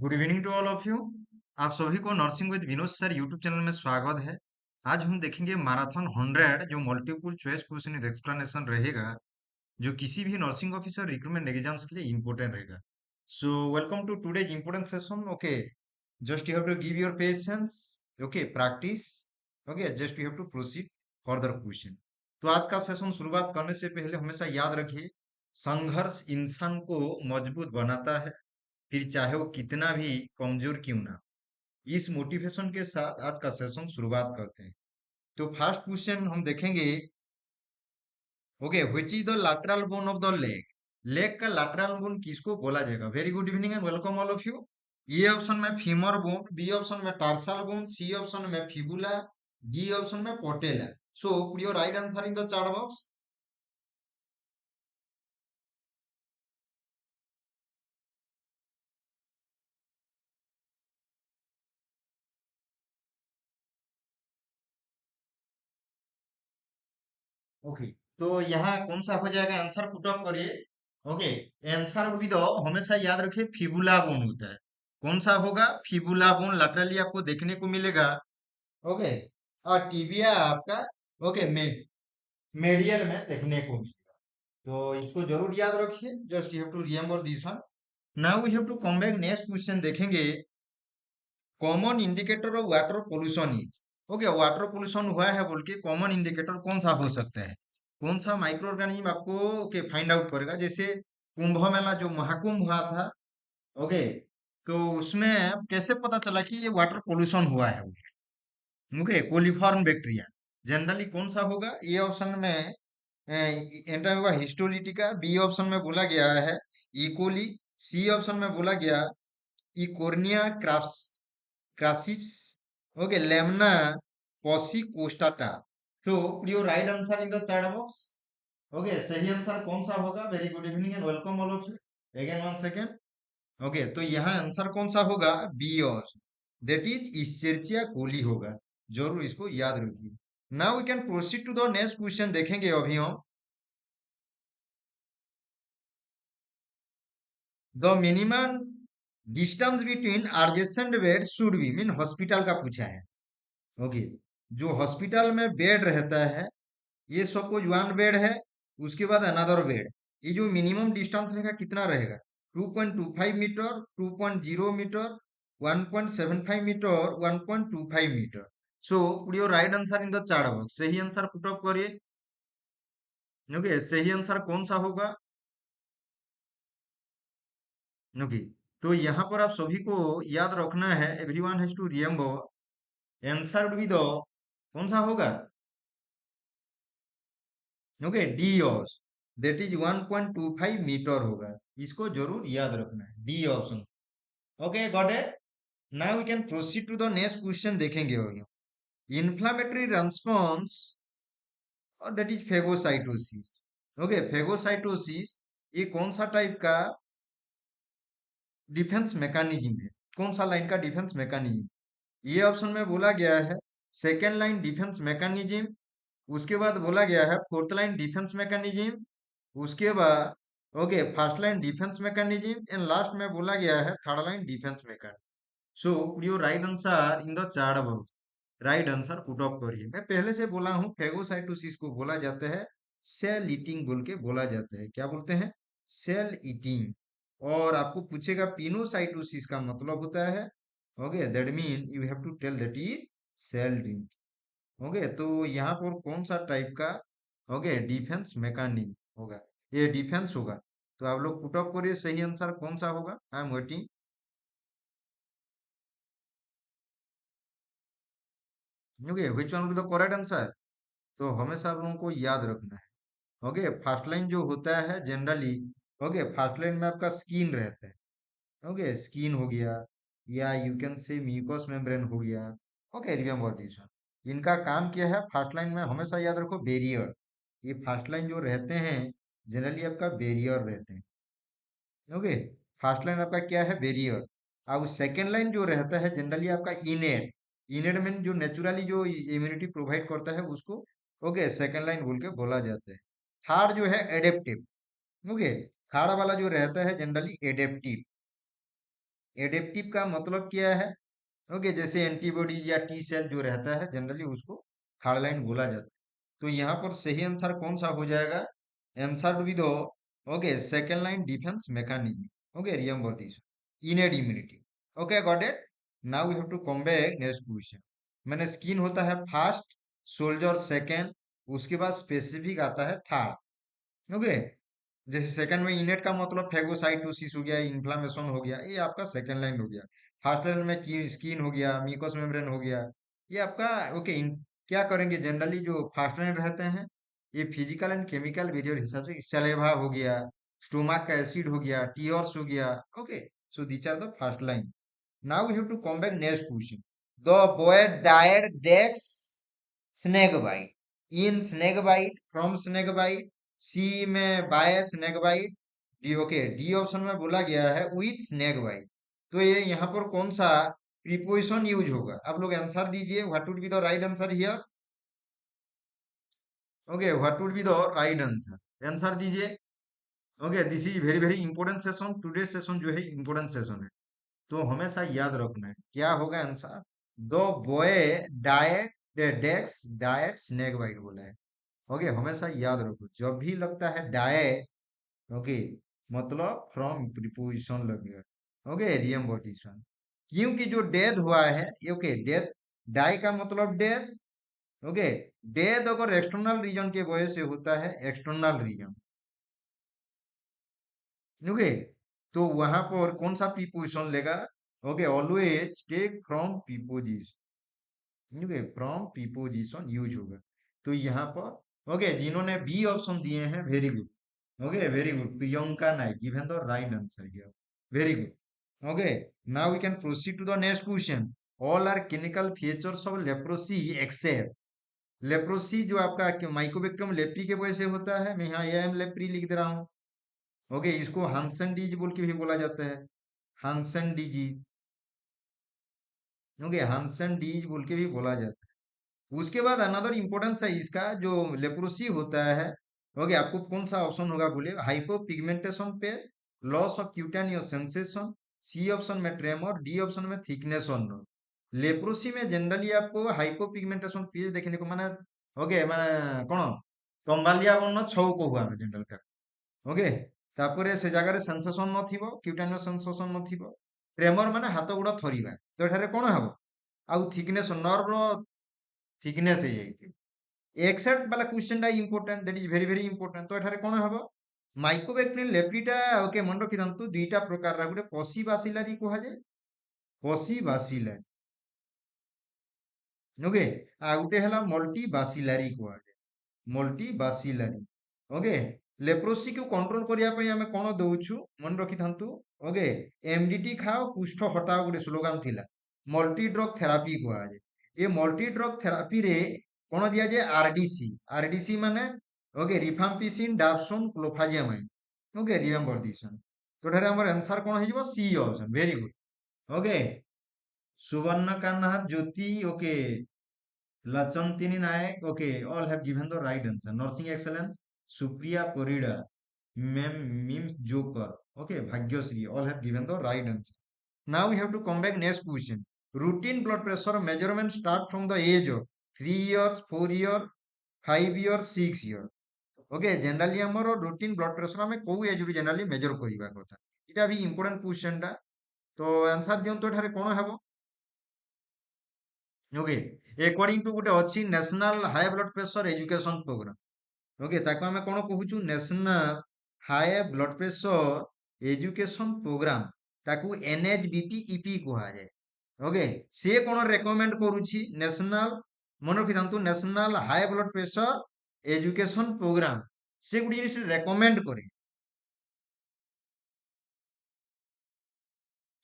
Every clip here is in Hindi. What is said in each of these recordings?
Good evening to all of you. आप सभी को nursing with Vinod sir YouTube channel में स्वागत है। आज हम देखेंगे मैराथन 100 जो multiple choice question with explanation रहेगा, जो किसी भी नर्सिंग ऑफिसर रिक्रूटमेंट एग्जाम्स के लिए इंपॉर्टेंट रहेगा। So welcome to today's important session. Okay, just you have to give your patience. Okay, practice. Okay, just you have to proceed further question. तो आज का सेशन शुरुआत करने से पहले हमेशा याद रखिए, संघर्ष इंसान को मजबूत बनाता है, फिर चाहे वो कितना भी कमजोर क्यों ना। इस मोटिवेशन के साथ आज का सेशन शुरुआत करते हैं। तो फर्स्ट क्वेश्चन हम देखेंगे। Okay, which is the lateral bone of the leg. Leg का लैटरल बोन किसको बोला जाएगा? Very good evening and welcome all of you. A option में फीमर बोन, बी ऑप्शन में टार्सल बोन, सी ऑप्शन में फिबुला, डी ऑप्शन में patella. So put your right answer in the chat box. Okay, तो यहाँ कौन सा हो जाएगा? आंसर पुट अप करिए। ओके, आंसर भी दो, हमेशा याद रखिए फिबुला बोन होता है। कौन सा होगा? फिबुला बोन लैटरली आपको देखने को मिलेगा। ओके, और टीबिया आपका ओके मेडियल में देखने को मिलेगा। तो इसको जरूर याद रखिए। Just you have to remember this one. Now we have to come back, next question देखेंगे। Common indicator of water pollution is. Okay, water pollution हुआ है बोल के कॉमन इंडिकेटर कौन सा हो सकता है? कौन सा माइक्रो ऑर्गेनिज्म आपको ओके फाइंड आउट करेगा? जैसे कुंभ मेला जो महाकुंभ हुआ था, ओके, तो उसमें कैसे पता चला कि ये वाटर पोल्यूशन हुआ है? ओके, कोलिफॉर्म बैक्टीरिया जनरली कौन सा होगा? ए ऑप्शन में एंटर होगा हिस्टोलिटिका, बी ऑप्शन में बोला गया है इकोली, सी ऑप्शन में बोला गया इकोर्निया क्रासिप्स, ओके, लेमना पॉसिकोस्टाटा। तो your right answer in the chat box. Okay, सही आंसर कौन सा होगा? Very good evening and welcome all of you. Again one second. Okay, तो यहाँ आंसर कौन सा होगा? बी और दैट इज इस्चेरिचिया कोली होगा। जरूर इसको याद रखिए। Now we can proceed to the next question देखेंगे अभी हम। The minimum distance between adjacent bed should be, mean hospital का पूछा है। ओके, जो हॉस्पिटल में बेड रहता है, ये सपोज वन बेड है, उसके बाद अनदर बेड, ये जो मिनिमम डिस्टेंस रहेगा कितना रहेगा? 2.25 metre, 2.0 metre, 1.75 metre, 1.25 metre. So put your right answer in the chat box. सही आंसर पुट अप करिए। ओके, सही आंसर कौन सा होगा? ओके, तो यहाँ पर आप सभी को याद रखना है, everyone has to remember answer would be the कौन सा होगा? Okay, D option, that is 1.25 metre होगा। इसको जरूर याद रखना है, D option. Okay, got it. Now we can proceed to the next question देखेंगे। और इन्फ्लामेटरी रेस्पॉन्स और that is phagocytosis. Okay, phagocytosis ये कौन सा टाइप का डिफेंस मैकेनिज्म है? कौन सा लाइन का डिफेंस मैकेनिज्म? ये ऑप्शन में बोला गया है सेकेंड लाइन डिफेंस मैकेनिज्म, उसके बाद बोला गया है फोर्थ लाइन डिफेंस मैकेनिज्म, उसके बाद okay first line defence mechanism, and last में बोला गया है third line defence mechanism. So your right answer in the chart about. Right answer put off करिए। मैं पहले से बोला हूँ, फेगोसाइटोसिस को बोला जाता है सेल ईटिंग बोल के बोला जाता है। क्या बोलते हैं? Cell eating. और आपको पूछेगा पिनोसाइटोसिस का मतलब होता है, okay, that mean you have to tell that is cell drink. Okay, तो यहाँ पर कौन सा टाइप का ओके डिफेंस मैकेनिज्म होगा? ये डिफेंस होगा। तो आप लोग पुट अप करिए, सही आंसर कौन सा होगा? I am waiting. Okay, which one will the correct answer? तो हमेशा आप लोगों को याद रखना है। ओके, फर्स्ट लाइन जो होता है जनरली, ओके, फर्स्ट लाइन में आपका स्किन रहता है। ओके, स्किन हो गया, या you can say mucous membrane हो गया। Okay, remember this one. इनका काम क्या है? फर्स्ट लाइन में हमेशा याद रखो बेरियर। ये फर्स्ट लाइन जो रहते हैं जनरली आपका बेरियर रहते हैं। ओके, फर्स्ट लाइन आपका क्या है? बेरियर। अब सेकेंड लाइन जो रहता है जनरली आपका इनेट। इनेट में जो नेचुरली जो इम्यूनिटी प्रोवाइड करता है उसको ओके सेकेंड लाइन बोल के बोला जाता है। थर्ड जो है एडेप्टिव। ओके, थर्ड वाला जो रहता है जनरली एडेप्टिव। एडेप्टिव का मतलब क्या है? ओके, जैसे एंटीबॉडी या टी सेल जो रहता है जनरली उसको थर्ड लाइन बोला जाता है। तो यहाँ पर सही आंसर कौन सा हो जाएगा? आंसर टू बी दो okay second line defence mechanism okay remember this innate immunity. Okay got it. Now we have to come back next question. मैंने स्किन होता है फर्स्ट, सोल्जर सेकेंड, उसके बाद स्पेसिफिक आता है थर्ड। ओके, जैसे सेकंड में इनेट का मतलब फेगोसाइटोसिस हो गया, इन्फ्लामेशन हो गया, ये आपका सेकंड लाइन हो गया। फर्स्ट लाइन में स्किन हो गया, म्यूकस मेम्ब्रेन हो गया, ये आपका ओके। क्या करेंगे जनरली जो फर्स्ट लाइन रहते हैं ये फिजिकल एंड केमिकल वेरियर हिसाब से सलेवा हो गया, स्टोमक का एसिड हो गया, टीयर्स हो गया। Okay, so these are the first line. Now we have to come back next question. The boy died डेक्स snake bite, in snake bite, from snake bite, C में by snake bite, D okay D option में बोला गया है विथ स्नेक बाइट। तो ये यहाँ पर कौन सा प्रीपोजिशन यूज होगा? आप लोग आंसर दीजिए, what would be the right answer here? Okay, what would be the right answer? Answer दीजिए। Okay, this is very very important session, today session जो है इंपॉर्टेंट सेशन है, तो हमेशा याद रखना है क्या होगा आंसर। द बॉय डायट डेक्स डायट स्नेक बाइट बोला है। ओके, हमेशा याद रखो जब भी लगता है डाय, ओके, मतलब फ्रॉम प्रीपोजिशन लगेगा। Okay, remember this one. क्योंकि जो डेथ हुआ है, ओके डेथ, डाई का मतलब डेथ। ओके, डेथ अगर एक्सटर्नल रीजन के वजह से होता है, एक्सटर्नल रीजन, ओके, तो वहां पर कौन सा प्रीपोजिशन लेगा? Okay, always take from preposition, okay from preposition use होगा। तो यहाँ पर ओके जिन्होंने बी ऑप्शन दिए हैं very good, okay very good, Priyanka Naik given the right answer here, very good. Okay, now we can proceed to the next question. All are clinical features of leprosy except, leprosy जो आपका माइकोबैक्टीरियम लेप्री के वजह से होता है, मैं यहाँ एम लेप्री लिख दे रहा हूँ। ओके, इसको हांसन डिजीज बोल के भी बोला जाता है, हांसन डिजीज। ओके, हांसन डिजीज बोल के भी बोला जाता है। उसके बाद अनदर इंपॉर्टेंस है इसका जो लेप्रोसी होता है। ओके, आपको कौन सा ऑप्शन होगा बोले? हाइपोपिगमेंटेशन पे, loss of cutaneous sensation, C option में ट्रेमर, डी ऑप्शन में थिकनेस ऑन नो। लेप्रोसी में जनरली आपको हाइपोपिगमेंटेशन पेज देखने को माने ओके माने कौन कंबालिया वर्ण छौ कहू आमे जनरल। ओके, तापरे से जगह सेंसेशन नथिबो, क्यूटेनियस सेंसेशन नथिबो, ट्रेमर माने हाथ गोड़ थरिबा, तो एठारे कोन हबो? आउ थिकनेस नर्व रो थिकनेस हे जाइते। एक्सेप्ट वाला क्वेश्चन टा important, that is very very important. तो एठारे कोन हबो? माइकोबैक्टीरियम लेप्रिटा ओके मन रखि दंतु दुईटा प्रकार रा, गुटे पॉसी बासिलारी कोहा जाय, पॉसी बासिलारी, ओके, आ गुटे हला मल्टी बासिलारी कोहा जाय, मल्टी बासिलारी। ओके, लेप्रोसी को कंट्रोल करिया पई हमें कोन दउछु मन रखि थांतु। ओके, एमडीटी खाओ कुष्ठ हटाओ गुटे स्लोगान थिला, मल्टी ड्रग थेरापी कोहा जाय। ये मल्टी ड्रग थेरापी रे कोन दिया जाय? आरडीसी, आरडीसी माने okay rifampicin dapsone clofazimine. Okay, remember this one. तो ठारे हमर आंसर कोन हिजबो? C option, very good. Okay, Suvarna Kanha Jyoti okay Lachantini Nayak, okay, all have given the right answer. Nursing Excellence, Supriya Porida, Mims Joker, okay, Bhagyasri, all have given the right answer. Now we have to come back next question. Routine blood pressure measurement start from the age of 3 years, 4 years, 5 years, 6 years. Okay, generally ଆମର routine blood pressure ଆମେ କୋଉ ଏଜ୍ ରୁ generally measure କରିବା କଥା, ଏଟା ବି important question ଟା। ତ आंसर दियंतो एठारे कोन हेबो? ओके, अकॉर्डिंग टू गुटे अच्छी national high blood pressure education programme. Okay, ताको हमें कौन कहूचु? National high blood pressure education programme, ताको एनएचबीपीईपी कहा जाए। ओके, से कौन रेकमेंड करूची? नेशनल मन रखि थांतु national high blood pressure education programme, से गुडी जिनिस रेकमेंड करे।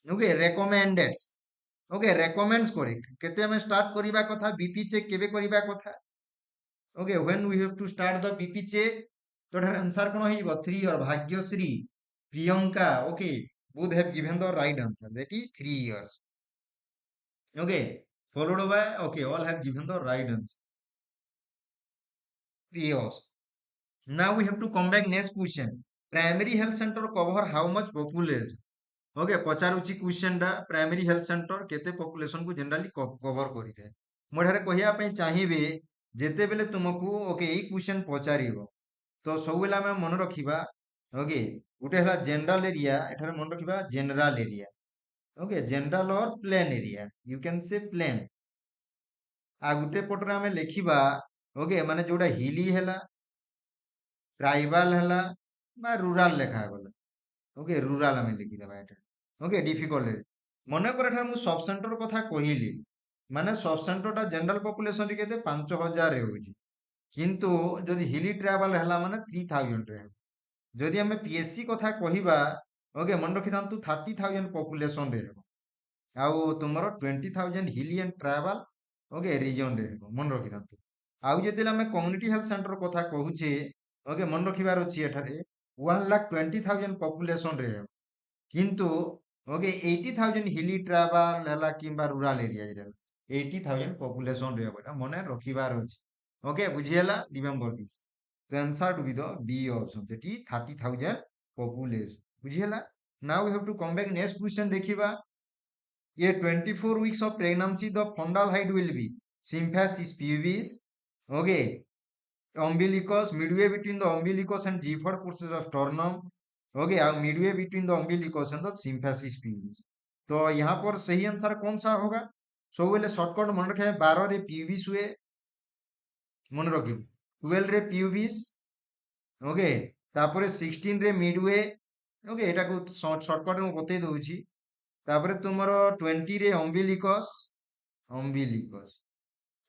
ओके, रेकमेंडेड, ओके रेकमेंड्स करे केते हमें स्टार्ट करिबा कथा, बीपी चेक केबे करिबा कथा। Okay, when we have to start the BP check, तो एठार आंसर कोन होइबो? 3 year, Bhagyashree, Priyanka, okay, both have given the right answer, that is 3 years। Okay, followed by okay, all have given the right answer, 3 years। Now we have to come back next question। Primary health center cover how much population? Okay पचारुची क्वेश्चन टा प्राइमरी हेल्थ सेंटर केते पॉपुलेशन को जनरली कवर करि थाए मोठारे कहिया पई चाहिबे जेते बेले तुमको ओके ई क्वेश्चन पचारिबो तो सब बेले हम मन रखिबा ओके गुटे हला जनरल एरिया एठारे मन रखिबा जनरल एरिया ओके जनरल और plain area you can say plain आ गुटे पटरे हम लेखिबा ओके माने जोटा हिली हैला ट्राइबल हैला बा रूरल लेखा गला ओके रूरल हम लिखि देबा एटा ओके डिफिकल्ट मने कर एठा मु सब सेंटर कथा कहिली माने सब सेंटर टा जनरल पॉपुलेशन रे केते 5000 रे होची किंतु जदि हिली ट्राइबल हैला माने 3000 रे जदि हम पीएससी कथा कहिबा ओके मन रखिथांतु 30000 पॉपुलेशन रे आउ तुमर 20000 हिली एंड ट्राइबल ओके रीजन रे मन रखिथांतु आउ जदि हम कम्युनिटी हेल्थ सेंटर कथा कहूचे ओके मन रखिबार अछि एठारे 1,20,000 पॉपुलेशन रे किंतु ओके 80,000 हिली ट्राइबल हला किंबा रूरल एरिया रे 80,000 पॉपुलेशन रे बेटा मने रखिबार अछि ओके बुझियला remember this the answer to be the B option that is 30,000 population बुझियला now we have to come back next question देखिबा ये 24 weeks of pregnancy the fundal height will be symphysis pubis okay umbilicus midway between the umbilicus and Gifford process of sternum okay और midway between the umbilicus and the symphysis pubis तो यहाँ पर सही आंसर कौन सा होगा सब वेले शॉर्टकट मन रखे 12 रे pubis हुए मन रखिब 12 रे pubis ओके तापरे 16 रे मिडवे ओके एटा को शॉर्टकट में बतई दउची तापरे तुमरो 20 रे अम्बिलिकस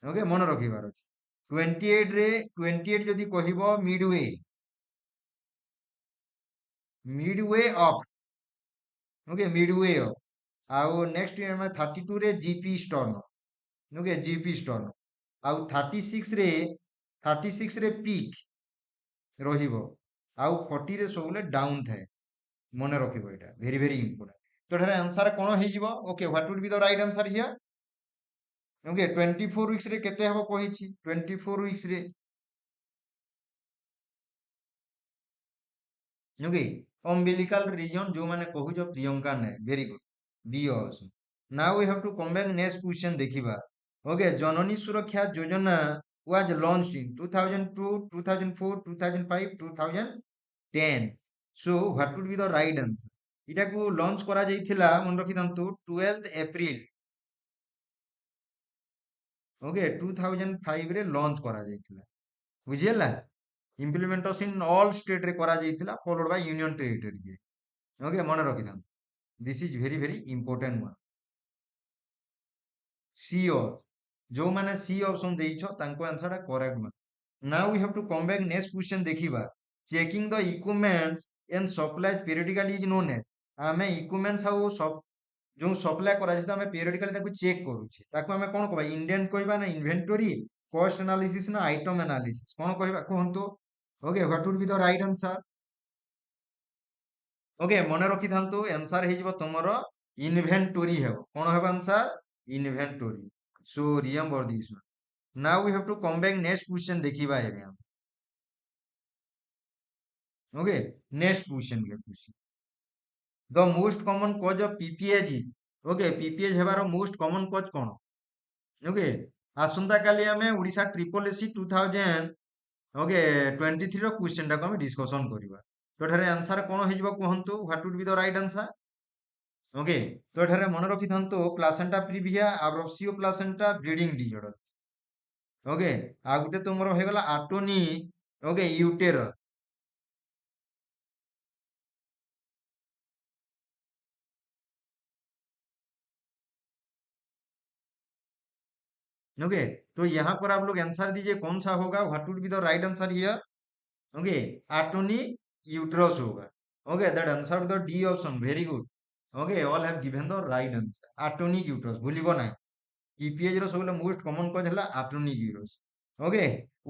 ओके मन रखिबार अछि 28 रे 28 जदि कहिबो midway of okay midway of आउ नेक्स्ट हम 32 रे xiphisternum okay xiphisternum आउ 36 रे पीक रहिबो आउ 40 रे सबले डाउन थाए मन रखिबो एटा वेरी वेरी इंपोर्टेंट तो एठारे आंसर कोन हे जिवो okay what would be the right answer here okay 24 weeks रे केते हबो कहिछि 24 वीक्स रे ओके अम्बिलिकल रीजन जो माने कहू जो प्रियंका ने very good B also now we have to come back next question देखिबा okay Janani Suraksha Yojana was launched in 2002 2004 2005 2010 so what would be the right answer इटा को लॉन्च करा जाइथिला मन रखि दंतु 12th अप्रैल ओके 2005 रे लॉन्च करा जाइथिला बुझियला इम्प्लीमेंटेशन इन ऑल स्टेट रे करा जाइथिला फॉलोड बाय यूनियन टेरिटरी के ओके मन रखि दंतु this is very very important one सियोर जो माने सी ऑप्शन देइछो तांको आंसर टा correct one now we have to come back next question देखिबा checking the equipments and supplies periodically is known as आमे इक्विपमेंट्स आउ सब जो सप्लाई करा जेता आमे पीरियडिकली ताको चेक करूछे ताको आमे कोन कहबा इंडियन कहबा ना इन्वेंटरी कॉस्ट एनालिसिस ना आइटम एनालिसिस कोन कहबा कहंतो okay what would be the right answer okay मने रखि थांतो आंसर हे जिवो तमरो इन्वेंटरी हेबो कोन हेबो answer inventory so remember this one now we have to come back next question देखिबा एबे हम ओके नेक्स्ट क्वेश्चन के question the most common cause of PPH is okay PPH हेबार मोस्ट कॉमन कॉज कोन ओके आसंता काली हमें ओडिसा ट्रिपल एससी 2000 ओके 23 रो क्वेश्चन टा को हम डिस्कशन करबा तो एठारे आंसर कोन हे जिवो कहंतु what would be the right answer okay तो एठारे मन रखि थांतो placenta previa abruptio placenta bleeding disorder okay आ गुटे तुमरो हे गला आटोनी ओके यूटेर ओके तो यहाँ पर आप लोग आंसर दीजिए कौन सा होगा what would be the right answer here okay atony uterus होगा okay that answer the D option very good okay all have given the right answer atonic uterus भूलिबो नाही ईपीएच रो सबले मोस्ट कॉमन कॉज हला atonic uterus okay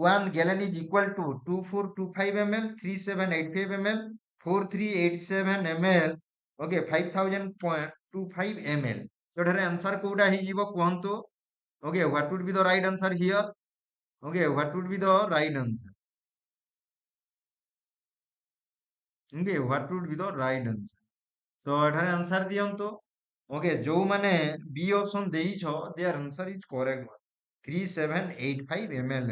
1 gallon is equal to 2425 ml 3785 ml 4387 ml okay 5000.25 ml तो ढरे आंसर कोडा ही जीवो कोहंतो okay what would be the right answer here okay what would be the right answer okay what would be the right answer तो एठारे आंसर दियंतो ओके जो माने बी ऑप्शन देइछो their answer is correct 3785 ml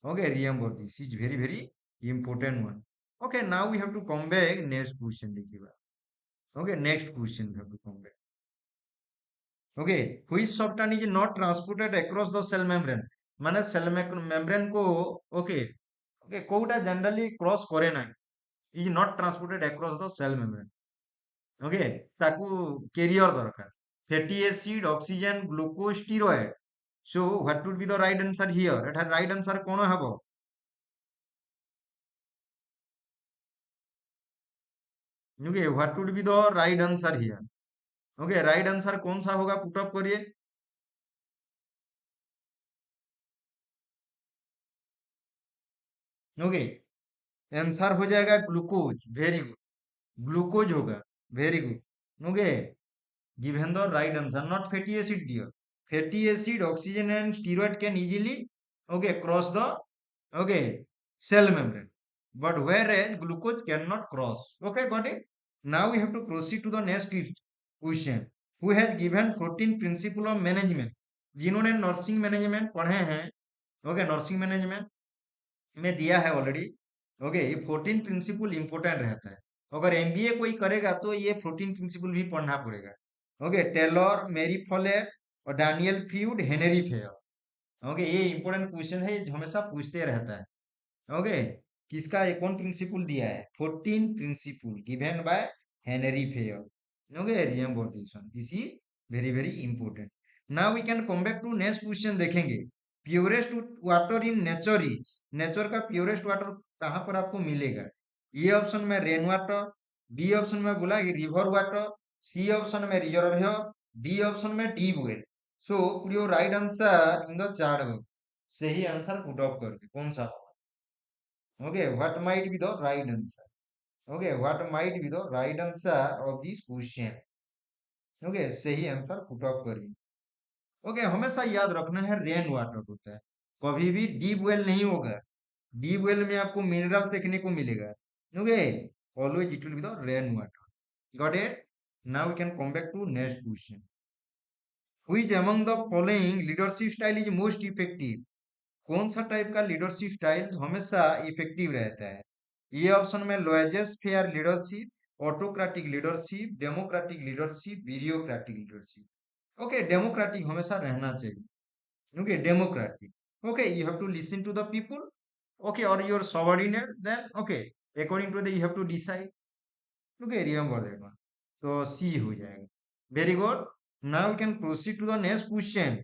okay remember this is very important one okay now we have to come back next question देखिबा okay next question we have to come back okay which substance is not transported across the cell membrane माने सेल मेम्ब्रेन को ओके ओके कोउटा जनरली क्रॉस करे ना is not transported across the cell membrane okay ताकू कैरियर दरकार fatty acid oxygen glucose steroid so what would be the right answer here एटा राइट आंसर कोन हबो okay what would be the right answer here okay right answer कौन सा होगा पुट अप करिए ओके आंसर हो जाएगा ग्लूकोज वेरी गुड ग्लूकोज होगा very good okay given the right answer not fatty acid dear fatty acid oxygen and steroid can easily okay cross the okay cell membrane but whereas glucose cannot cross okay got it now we have to proceed to the next question who has given 14 principle of management जिन्होंने नर्सिंग मैनेजमेंट पढ़े हैं ओके नर्सिंग मैनेजमेंट में दिया है ऑलरेडी ओके ये 14 प्रिंसिपल इंपॉर्टेंट रहता है अगर एमबीए कोई करेगा तो ये 14 प्रिंसिपल भी पढ़ना पड़ेगा ओके टेलर मेरी फॉलेट और डैनियल फ्यूड हेनरी फेयर ओके ये इंपॉर्टेंट क्वेश्चन है ये हमेशा पूछते रहता है ओके किसका ये कौन प्रिंसिपल दिया है 14 principle given by Henri Fayol okay remember this one this is very important now we can come back to next question देखेंगे purest water in nature is nature का प्योरेस्ट वाटर कहाँ पर आपको मिलेगा ए ऑप्शन में रेन वाटर बी ऑप्शन में बोला रिवर वाटर सी ऑप्शन में रिजर्वियर डी ऑप्शन में deep well so your right answer in the chart सही आंसर पुट अप करके कौन सा okay what might be the right answer okay what might be the right answer of this question okay सही आंसर पुट अप करिए ओके हमेशा याद रखना है रेन वाटर होता है कभी भी डीप वेल नहीं होगा डीप वेल में आपको मिनरल्स देखने को मिलेगा okay always it will be the rain water got it now we can come back to next question which among the following leadership style is most effective कौन सा टाइप का लीडरशिप स्टाइल हमेशा इफेक्टिव रहता है ये ऑप्शन में laissez faire leadership autocratic leadership democratic leadership bureaucratic leadership okay democratic हमेशा रहना चाहिए okay democratic okay you have to listen to the people okay और your subordinate then okay according to the you have to decide okay remember that one तो सी हो जाएगा very good now we can proceed to the next question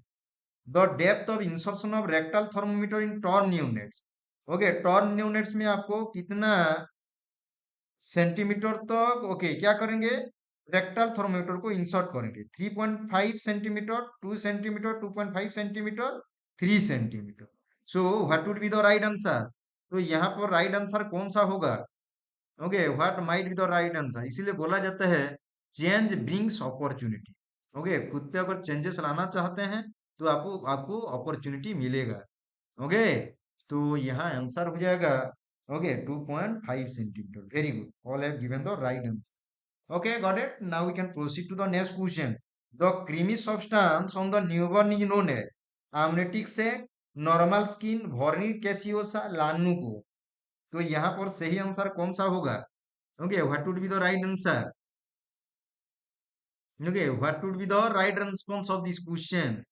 the depth of insertion of rectal thermometer in torn units okay torn units में आपको कितना सेंटीमीटर तक ओके क्या करेंगे रेक्टल थर्मोमीटर को इंसर्ट करेंगे 3.5 centimetre 2 centimetre 2.5 centimetre 3 centimetre so what would be the right answer तो यहाँ पर राइट आंसर कौन सा होगा okay what might be the right answer इसीलिए बोला जाता है चेंज ब्रिंग्स अपॉर्चुनिटी ओके खुद पे अगर चेंजेस लाना चाहते हैं तो आपको आपको अपॉर्चुनिटी मिलेगा ओके तो यहाँ आंसर हो जाएगा okay 2.5 centimetre very good all have given the right answer okay got it now we can proceed to the next question the creamy substance on the newborn is known as amniotic से नॉर्मल स्किन वॉर्निक कैसियोसा लानुको तो यहाँ पर सही आंसर कौन सा होगा okay what would be the right answer okay what would be the right response of this question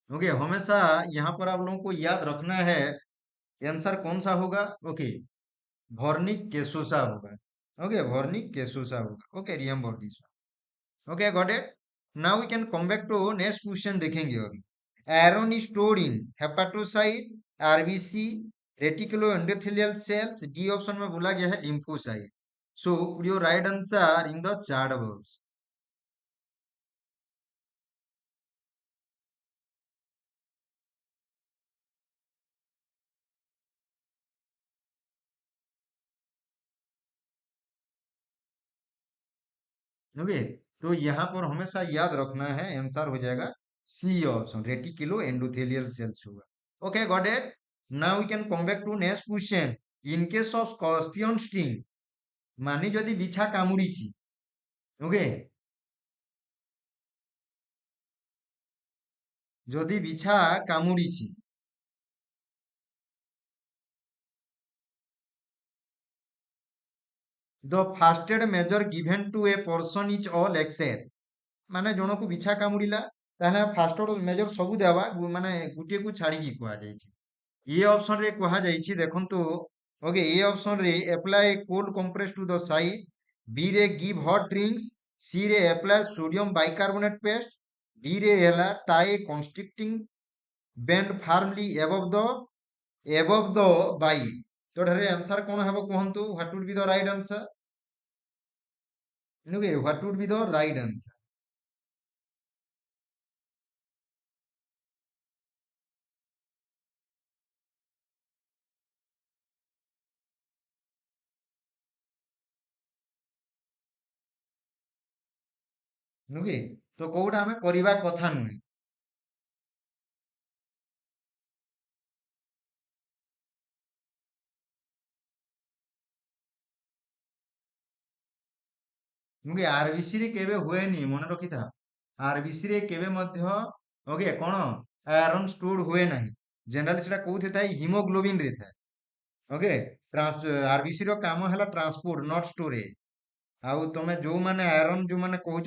okay हमेशा यहाँ पर आप लोगों को याद रखना है आंसर कौन सा होगा ओके वॉर्निक कैसोसा होगा ओके वॉर्निक कैसोसा होगा okay remember this okay got it now we can come back to next question देखेंगे अभी iron is stored in hepatocyte RBC reticulo endothelial cells D option में बोला गया है lymphocyte so your right answer in the chart box okay तो यहाँ पर हमेशा याद रखना है आंसर हो जाएगा C option reticulo endothelial cells होगा okay got it now we can come back to next question in case of scorpion sting माने यदि बिछा कामुड़ी ওকে, যদি বিছা কামুড়িছি, the first aid measure given to a person is all except, ମାନେ ଜଣକୁ ବିଛା କାମୁଡ଼ିଲା ତାହେଲେ ଫାଷ୍ଟ ଏଡ୍ ମେଜର ସବୁ ଦେବା ମାନେ ଗୋଟିଏକୁ ଛାଡ଼ିକି କୁହାଯାଇଛି। ଏ ଅପସନରେ କୁହାଯାଇଛି ଦେଖନ୍ତୁ, ଓକେ, ଏ ଅପସନରେ apply cold compress to the site, B ରେ ଗିଭ୍ ହଟ୍ ଡ୍ରିଙ୍କ୍ସ, ସି ରେ apply sodium bicarbonate paste, D ରେ ହେଲା ଟାଏ କନଷ୍ଟ୍ରିକ୍ଟିଂ ବେଣ୍ଡ ଫାର୍ମଲି ଏବଭ ଦ ବାଇଟ୍। ତ ଏଠାରେ ଆନ୍ସର କଣ ହେବ କୁହନ୍ତୁ, what would be the right answer? Okay, what would be the right answer? Okay, ତ କୋଉଟା ଆମେ କରିବା କଥା ନୁହେଁ। ଓକେ, ଆରବିସି ରେ କେବେ ହୁଏନି, ମନେ ରଖିଥା। ଆରବିସି ରେ କେବେ ମଧ୍ୟ ଓକେ କଣ ଆୟରନ ଷ୍ଟୋର ହୁଏ ନାହିଁ। ଜେନେରାଲି ସେଟା କୋଉଥିରେ ଥାଏ? ହିମୋଗ୍ଲୋବିନ ରେ ଥାଏ। ଓକେ, ଆରବିସି ର କାମ ହେଲା ଟ୍ରାନ୍ସପୋର୍ଟ ନଟ୍ ଷ୍ଟୋରେଜ। ଆଉ ତମେ ଯୋଉମାନେ ଆୟରନ ଯୋଉମାନେ କହୁଛ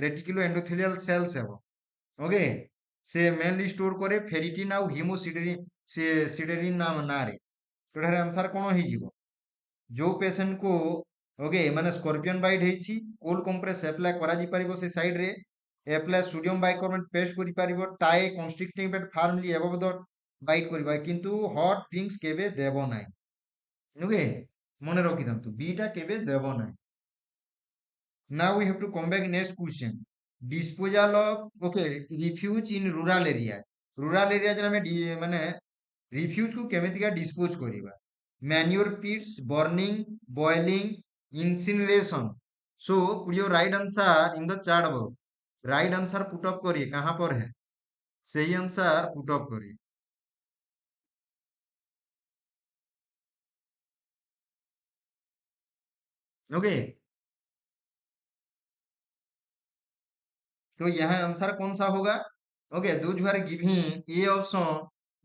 ରେଟିକୁଲୋ ଏଣ୍ଡୋଥେଲିଆଲ ସେଲ୍ସ ହେବ। ଓକେ, ସେ ମେନଲି ଷ୍ଟୋର କରେ ଫେରିଟିନ ଆଉ ହିମୋସିଡେରିନ, ସେ ସିଡେରିନ ନାଁରେ। ତ ଏଠାରେ ଆନ୍ସର କଣ ହେଇଯିବ? ଯୋଉ ପେସେଣ୍ଟ କୁ ଓକେ ମାନେ ସ୍କର୍ପିଅନ ବାଇଟ୍ ହେଇଛି, କୋଲ୍ଡ କମ୍ପ୍ରେସ ଆପ୍ଲାଏ କରାଯାଇ ପାରିବ ସେ ସାଇଡ୍ ରେ, ଆପ୍ଲାଏ ସୋଡିୟମ ବାଇକାର୍ବୋନେଟ ପେଷ୍ଟ କରିପାରିବ, ଟାଏ କନଷ୍ଟ୍ରିକ୍ଟିଂ ବେଡ୍ ଫାର୍ମଲି ଏବଭ ଦ ବାଇଟ୍ କରିବା, କିନ୍ତୁ ହଟ୍ ଡ୍ରିଙ୍କ୍ସ କେବେ ଦେବ ନାହିଁ। ଓକେ, ମନେ ରଖିଥାନ୍ତୁ ବିଟା କେବେ ଦେବ ନାହିଁ। Now we have to come back next question. Disposal of okay refuse in rural area. Rural area ରେ ଆମେ ମାନେ refuse କୁ କେମିତିକା dispose କରିବା? Manure pits, burning, boiling, incineration. So put your right answer in the chat box. Right answer put up करिए, कहाँ पर है? सही आंसर पुट अप करिए। ओके, तो यहाँ आंसर कौन सा होगा? Okay, those who are giving A option,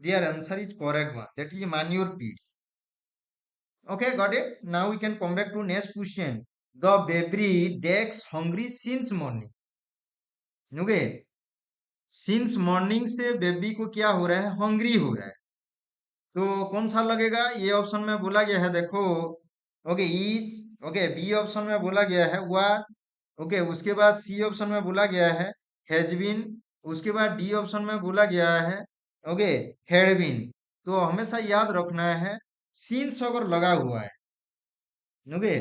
their answer is correct one. That is manure pits. Okay, got it. Now we can come back to next question. The baby decks hungry since morning. Okay, since morning से बेबी को क्या हो रहा है? हंग्री हो रहा है। तो कौन सा लगेगा? ये ऑप्शन में बोला गया है देखो। ओके, ईज, ओके, बी ऑप्शन में बोला गया है वर, ओके, उसके बाद सी ऑप्शन में बोला गया है हैज बीन, उसके बाद डी ऑप्शन में बोला गया है ओके हैड बीन। तो हमेशा याद रखना है सीन्स अगर लगा हुआ है, ओके,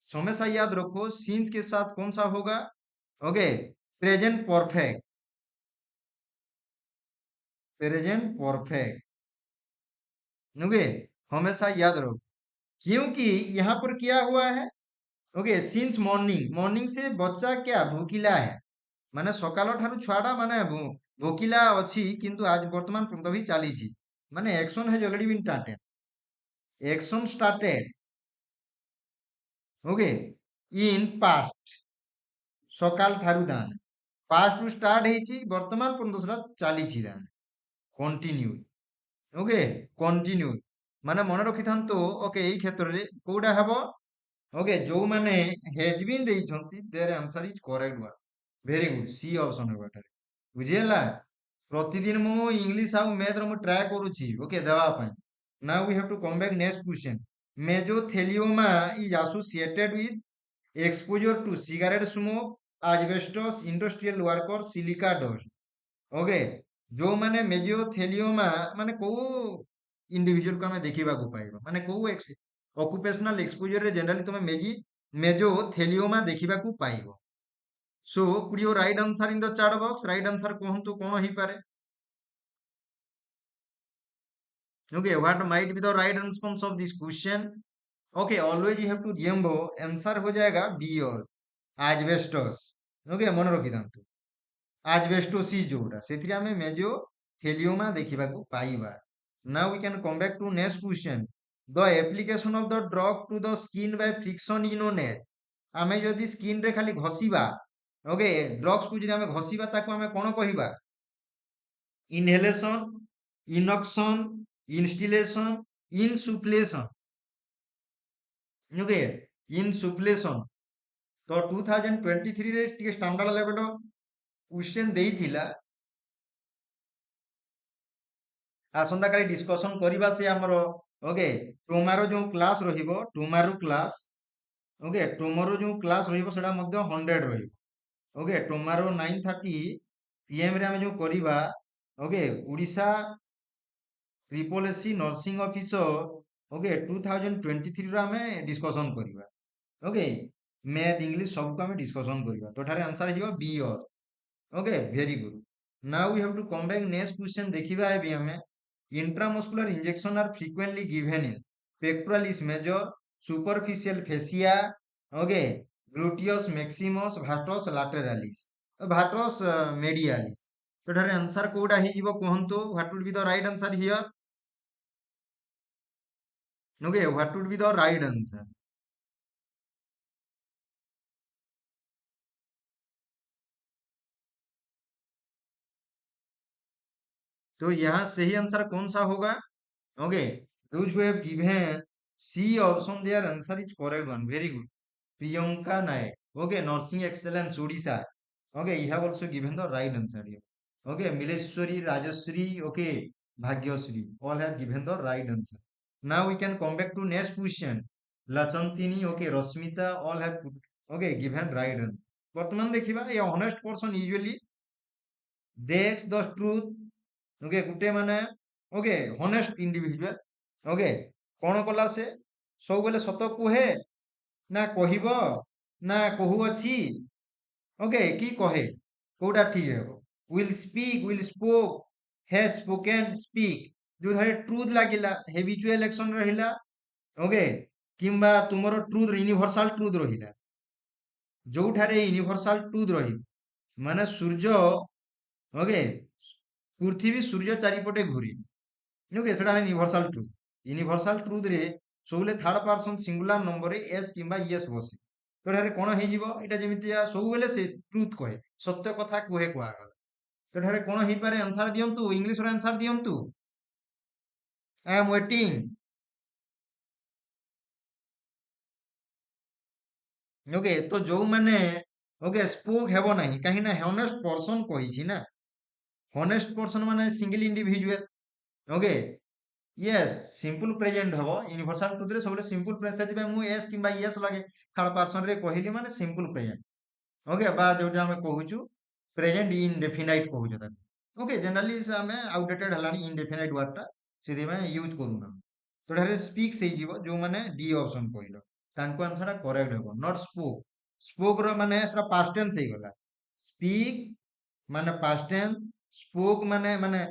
हमेशा याद रखो सीन्स के साथ कौन सा होगा? Okay, present perfect, present perfect. Okay, हमेशा याद रखो, क्योंकि यहाँ पर क्या हुआ है? ओके, सिंस मॉर्निंग, मॉर्निंग से बच्चा क्या भूखिला है, माने सकाल ठारू छुआटा माने भूखिला अछि, किंतु आज वर्तमान पर्यंत भी चलीछि, माने action has already been started, action started, okay, in past, सकाल ठारू दान पास्ट रु स्टार्ट ହେଇଛି, ବର୍ତ୍ତମାନ ପର୍ଯ୍ୟନ୍ତ ସେଟା ଚାଲିଛି ଦାନ କଣ୍ଟିନ୍ୟୁ। ଓକେ, କଣ୍ଟିନ୍ୟୁ ମାନେ ମନେ ରଖିଥାନ୍ତୁ। ଓକେ, ଏଇ କ୍ଷେତ୍ରରେ କୋଉଟା ହେବ? ଓକେ, ଯୋଉମାନେ ହେଜ୍ ବିନ୍ ଦେଇଛନ୍ତି their answer is correct one. Very good, C option ହେବ ଏଠାରେ। ବୁଝିହେଲା? ପ୍ରତିଦିନ ମୁଁ ଇଂଲିଶ ଆଉ ମ୍ୟାଥ ର ମୁଁ ଟ୍ରାଏ କରୁଛି ଓକେ ଦେବା ପାଇଁ। Now we have to come back next question. Mesothelioma is associated with exposure to cigarette smoke, asbestos, industrial worker, silica dust। Okay, जो माने मेजोथेलियोमा माने कोउ इंडिविजुअल को हमें देखिबाकू पाइबा, माने कोउ ऑक्युपेशनल एक्सपोजर रे जनरली तमे मेजोथेलियोमा देखिबाकू पाइबो। So put your right answer in the chat box. Right answer कहंतु कोन ही पारे? Okay, what might be the right response of this question? Okay, always you have to remember answer हो जाएगा बी और asbestos। ओके, मन रखि दांतु asbestosis जोड़ा सेथिरे हमें मेजोथेलियोमा देखिबाकू पाइबा। Now we can come back to next question. The application of the drug to the skin by friction is known as. आमे जदि स्किन रे खाली घसीबा ओके ड्रग्स को जदि आमे घसीबा ताको आमे कोन कहिबा इनहेलेशन इनक्शन इनस्टिलेशन इनसुफ्लेशन ओके इनसुफ्लेशन तो 2023 रे टिके स्टैंडर्ड लेवल रो क्वेश्चन देइथिला आसंता काली डिस्कशन करिबा से हमरो ओके टुमारो जो क्लास रहिबो टुमारो क्लास ओके टुमारो जो क्लास रहिबो सेटा मध्ये 100 रहिबो ओके टुमारो 9:30 पीएम रे हम जो करिबा okay Orissa triple SC nursing officer okay 2023 रो हमें डिस्कशन करिबा ओके मैथ इंग्लिश सब को हमें डिस्कशन करिबा तो ठारे आंसर हिबो बी और okay very good now we have to come back next question देखिबा है भी हमें intramuscular injection are frequently given in pectoralis major superficial fascia okay gluteus maximus vastus lateralis vastus medialis तो ठारे आंसर कोडा ही जीवो कहंतो what would be the right answer here okay what would be the right answer तो यहाँ सही आंसर कौन सा होगा okay those who have given C option their answer is correct one very good Priyanka Nayak. Okay, Nursing Excellence Odisha. Okay, you have also given the right answer here. Okay, Mileshwari, Rajashree, okay, Bhagyashree. All have given the right answer. Now we can come back to next question. Lachantini, okay, Rosmita, all have put, okay, given right answer. ବର୍ତ୍ତମାନ ଦେଖିବା ଏ honest person usually decks the truth okay ଗୁଟେ ମାନେ okay honest individual okay କଣ କଲା ସେ ସବୁବେଳେ ସତ କୁହେ ନା କହିବ ନା କହୁଅଛି ଓକେ କି କହେ କୋଉଟା ଠିକ ହେବ will speak will spoke has spoken speak ଯୋଉଠାରେ truth ଲାଗିଲା habitual action ରହିଲା ଓକେ କିମ୍ବା ତୁମର truth universal truth ରହିଲା ଯୋଉଠାରେ universal truth ରହିବ ମାନେ ସୂର୍ଯ୍ୟ ଓକେ ପୃଥିବୀ ସୂର୍ଯ୍ୟ ଚାରିପଟେ ଘୁରେ ଓକେ ସେଟା ହେଲା ୟୁନିଭର୍ସାଲ ଟ୍ରୁଥ ରେ ସବୁବେଳେ ଥାର୍ଡ ପର୍ସନ ସିଙ୍ଗୁଲାର ନମ୍ବରରେ ଏସ୍ କିମ୍ବା ଇଏସ୍ ବସେ ତ ଏଠାରେ କଣ ହେଇଯିବ ଏଇଟା ଯେମିତି ସବୁବେଳେ ସେ ଟ୍ରୁଥ କହେ ସତ୍ୟ କଥା କୁହେ କୁହାଗଲା ତ ଏଠାରେ କଣ ହେଇପାରେ ଆନ୍ସର ଦିଅନ୍ତୁ ଇଂଲିଶର ଆନ୍ସର ଦିଅନ୍ତୁ ଆଇ ଏମ୍ ୱେଟିଂ ଓକେ ତ ଯୋଉମାନେ ଓକେ ସ୍ପୋକ୍ ହେବ ନାହିଁ କାହିଁକି ନା ହନେଷ୍ଟ ପର୍ସନ କହିଛି ନା ହନେଷ୍ଟ ପର୍ସନ ମାନେ single individual okay yes simple present हबो यूनिवर्सल ट्रुथ रे सबले सिंपल प्रेजेंट सेति मु एस किबा यस लागे थर्ड पर्सन रे कहली माने सिंपल प्रेजेंट ओके बा जोटा हम कहूचु प्रेजेंट इनडेफिनाइट कहूचु ता ओके जनरली से हमें आउटडेटेड हलानी इनडेफिनाइट वर्ड ता सेति में यूज करूना तो ढारे स्पीक से जीवो जो माने डी ऑप्शन कहलो तांको आंसर ता करेक्ट हबो नॉट स्पोक स्पोक रो माने सेटा पास्ट टेंस हे गला स्पीक माने पास्ट टेंस स्पोक माने माने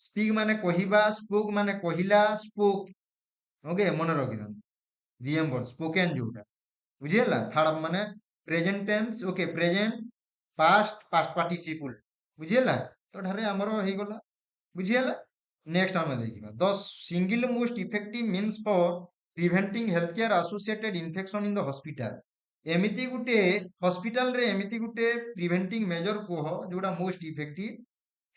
स्पीक माने कहिबा स्पोक माने कहिला स्पोक ओके मन रखि रिमेंबर स्पोकन जोटा बुझियला थर्ड माने present tense okay present past past participle बुझियला तो ढारे हमरो हे गला बुझियला नेक्स्ट हम देखिबा the single most effective means for preventing health care associated infection in the hospital एमिति गुटे हॉस्पिटल रे एमिति गुटे प्रिवेंटिंग मेजर को हो जोटा most effective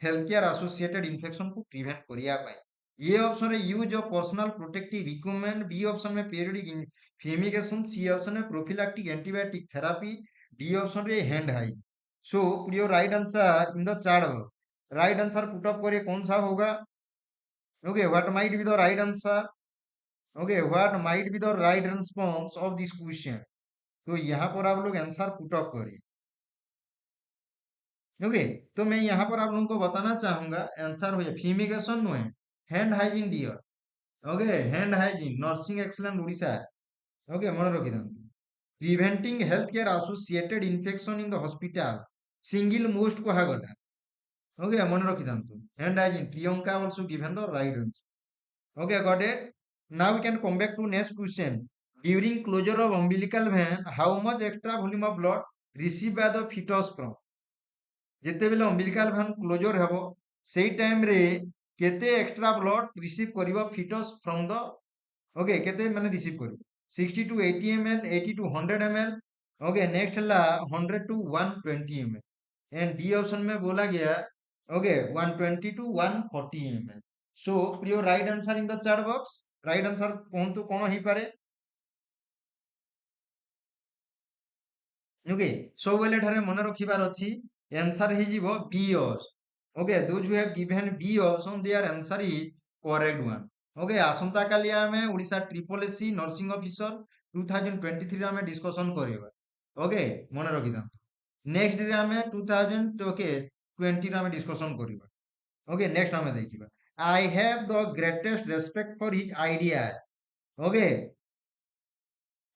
health care associated infection को प्रिवेंट करिया पाए ये ऑप्शन रे use of personal protective equipment B option में पीरियडिक फ्यूमिगेशन सी ऑप्शन में prophylactic antibiotic therapy D option रे hand hygiene so put your right answer in the chat box right answer put up करिए कौन सा होगा okay what might be the right answer okay what might be the right response of this question तो यहाँ पर आप लोग आंसर पुट अप करिए ओके तो मैं यहाँ पर आप लोगों को बताना चाहूंगा आंसर हो फ्यूमिगेशन नुहे hand hygiene dear okay hand hygiene nursing excellent Odisha okay मन रखि preventing health care associated infection in the hospital single most कहा गला ओके मन रखि hand hygiene Priyanka also given the right answer okay got it now we can come back to next question during closure of umbilical vein how much extra volume of blood receive by the foetus from जिते बेले अम्बिलिकल वेन क्लोजर हेबो सेही टाइम रे केते एक्स्ट्रा ब्लड रिसीव करिवो फीटस फ्रॉम द ओके केते माने रिसीव करिवो 60 to 80 ml 80 to 100 ml okay next है 100 to 120 ml and D option में बोला गया ओके 120 to 140 ml। सो प्रिय right answer in the chat box right answer कहतु कौन हो पारे ओके सब बेले ठारे मन रखिबार अछि आंसर हे जीवो B option okay those who have given B option their answer is correct one okay आसंता काली आमे Odisha triple SC nursing officer 2023 रे आमे डिस्कशन करिबा ओके मन रखि दा नेक्स्ट रे आमे 2000 ओके 20 रे आमे डिस्कशन करिबा ओके नेक्स्ट आमे देखिबा I have the greatest respect for his idea okay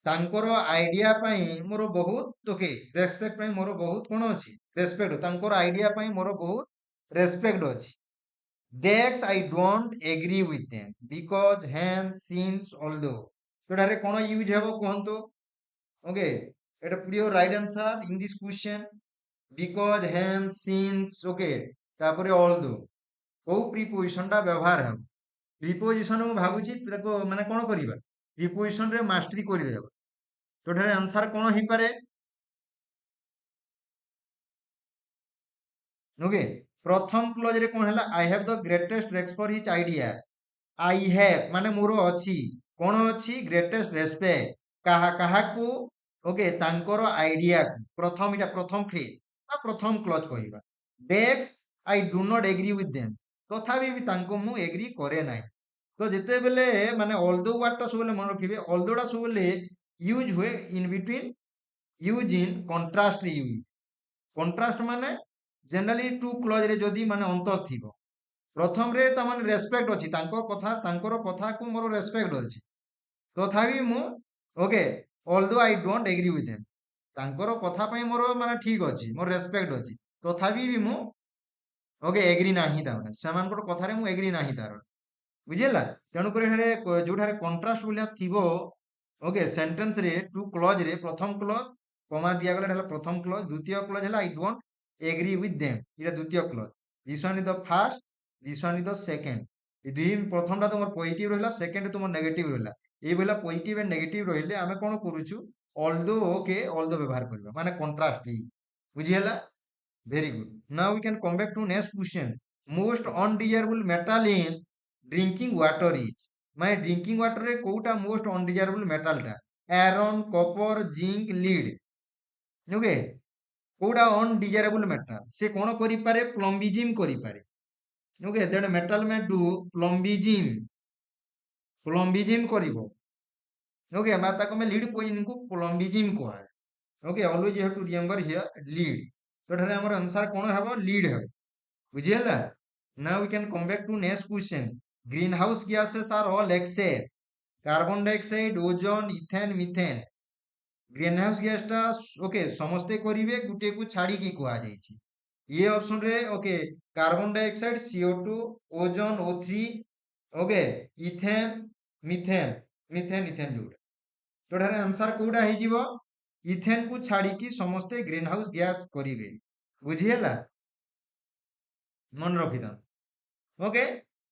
ତାଙ୍କର ଆଇଡିଆ ପାଇଁ ମୋର ବହୁତ ଓକେ ରେସପେକ୍ଟ ପାଇଁ ମୋର ବହୁତ କଣ ଅଛି ରେସପେକ୍ଟ ତାଙ୍କର ଆଇଡିଆ ପାଇଁ ମୋର ବହୁତ ରେସପେକ୍ଟ ଅଛି ଡେକ୍ସ I don't agree with them because hence since although ଏଟାରେ କଣ ୟୁଜ ହେବ କୁହନ୍ତୁ ଓକେ ଏଟା ପ୍ରିୟ right answer in this question because hence since okay ତାପରେ ଅଲଦୋ କୋଉ ପ୍ରିପୋଜିସନ ଟା ବ୍ୟବହାର ହେବ ପ୍ରିପୋଜିସନ ମୁଁ ଭାବୁଛି ତାକୁ ମାନେ କଣ କରିବା ପ୍ରିପୋଜିସନ ରେ ମାଷ୍ଟରି କରିଦେବା तो एठारे आंसर कौन हो पारे ओके प्रथम क्लोज रे कौन है I have the greatest respect for his idea I have माने मोर अछि कौन अछि ग्रेटेस्ट रेस्पेक्ट कहा कहा को ओके तांकर आइडिया को प्रथम इटा प्रथम फ्रेज बा प्रथम क्लोज कहिबा डेक्स I do not agree with them तथापि भी तांको मु एग्री करे नाही तो जेते बेले माने ऑल्दो वर्ड टा सब बेले मन रखिबे ऑल्दो टा सब बेले यूज हुए in between use in contrast रे यूज कंट्रास्ट माने जनरली टू क्लोज रे जदी माने अंतर थिबो प्रथम रे त माने रेस्पेक्ट अछि तांकर कथा को मोर रेस्पेक्ट अछि तथापि मु okay although I don't agree with him तांकर कथा पई मोर माने ठीक अछि मोर रेस्पेक्ट अछि तथापि भी मु ओके एग्री नाही ता माने समानकर कथा रे मु एग्री नाही तार बुझिला तेणु करे हरे जोठारे कंट्रास्ट बोलिया थिबो ओके सेंटेंस रे टू क्लोज रे प्रथम क्लोज कमा दिया गला हला प्रथम क्लोज द्वितीय क्लोज हला I don't agree with them इटा द्वितीय clause this one is the first this one is the second ए दुई प्रथम टा तुमर पॉजिटिव रहला सेकंड तुमर नेगेटिव रहला ए बेला पॉजिटिव एंड नेगेटिव रहिले आमे कोन करूछु ऑल्दो ओके ऑल्दो व्यवहार करबा माने कंट्रास्ट ही बुझियला very good now we can come back to next question most undesirable metal in drinking water is माने ड्रिंकिंग वाटर रे कोउटा मोस्ट अनडिजायरेबल मेटल टा iron copper zinc lead okay कोउटा अनडिजायरेबल मेटल से कोन करि पारे प्लम्बिजिम करि पारे ओके दैट मेटल में डू प्लम्बिजिम करिवो ओके मा ताको में लीड पोजिशन को प्लम्बिजिम को है okay always you have to remember here lead तो ठरे हमर आंसर कोन हेबो लीड हेबो बुझियला now we can come back to next question greenhouse gases are all except carbon dioxide ozone ethane methane greenhouse gas टा ओके समस्ते करिवे गुटे को छाड़ी की कुआ जाईछि ये ऑप्शन रे okay carbon dioxide CO2 ozone O3 okay ethane methane methane ethane जोड़ा तो ठारे आंसर कोडा हे जीवो इथेन को छाड़ी की समस्ते ग्रीन हाउस गैस करिवे बुझियला मन रखिता ओके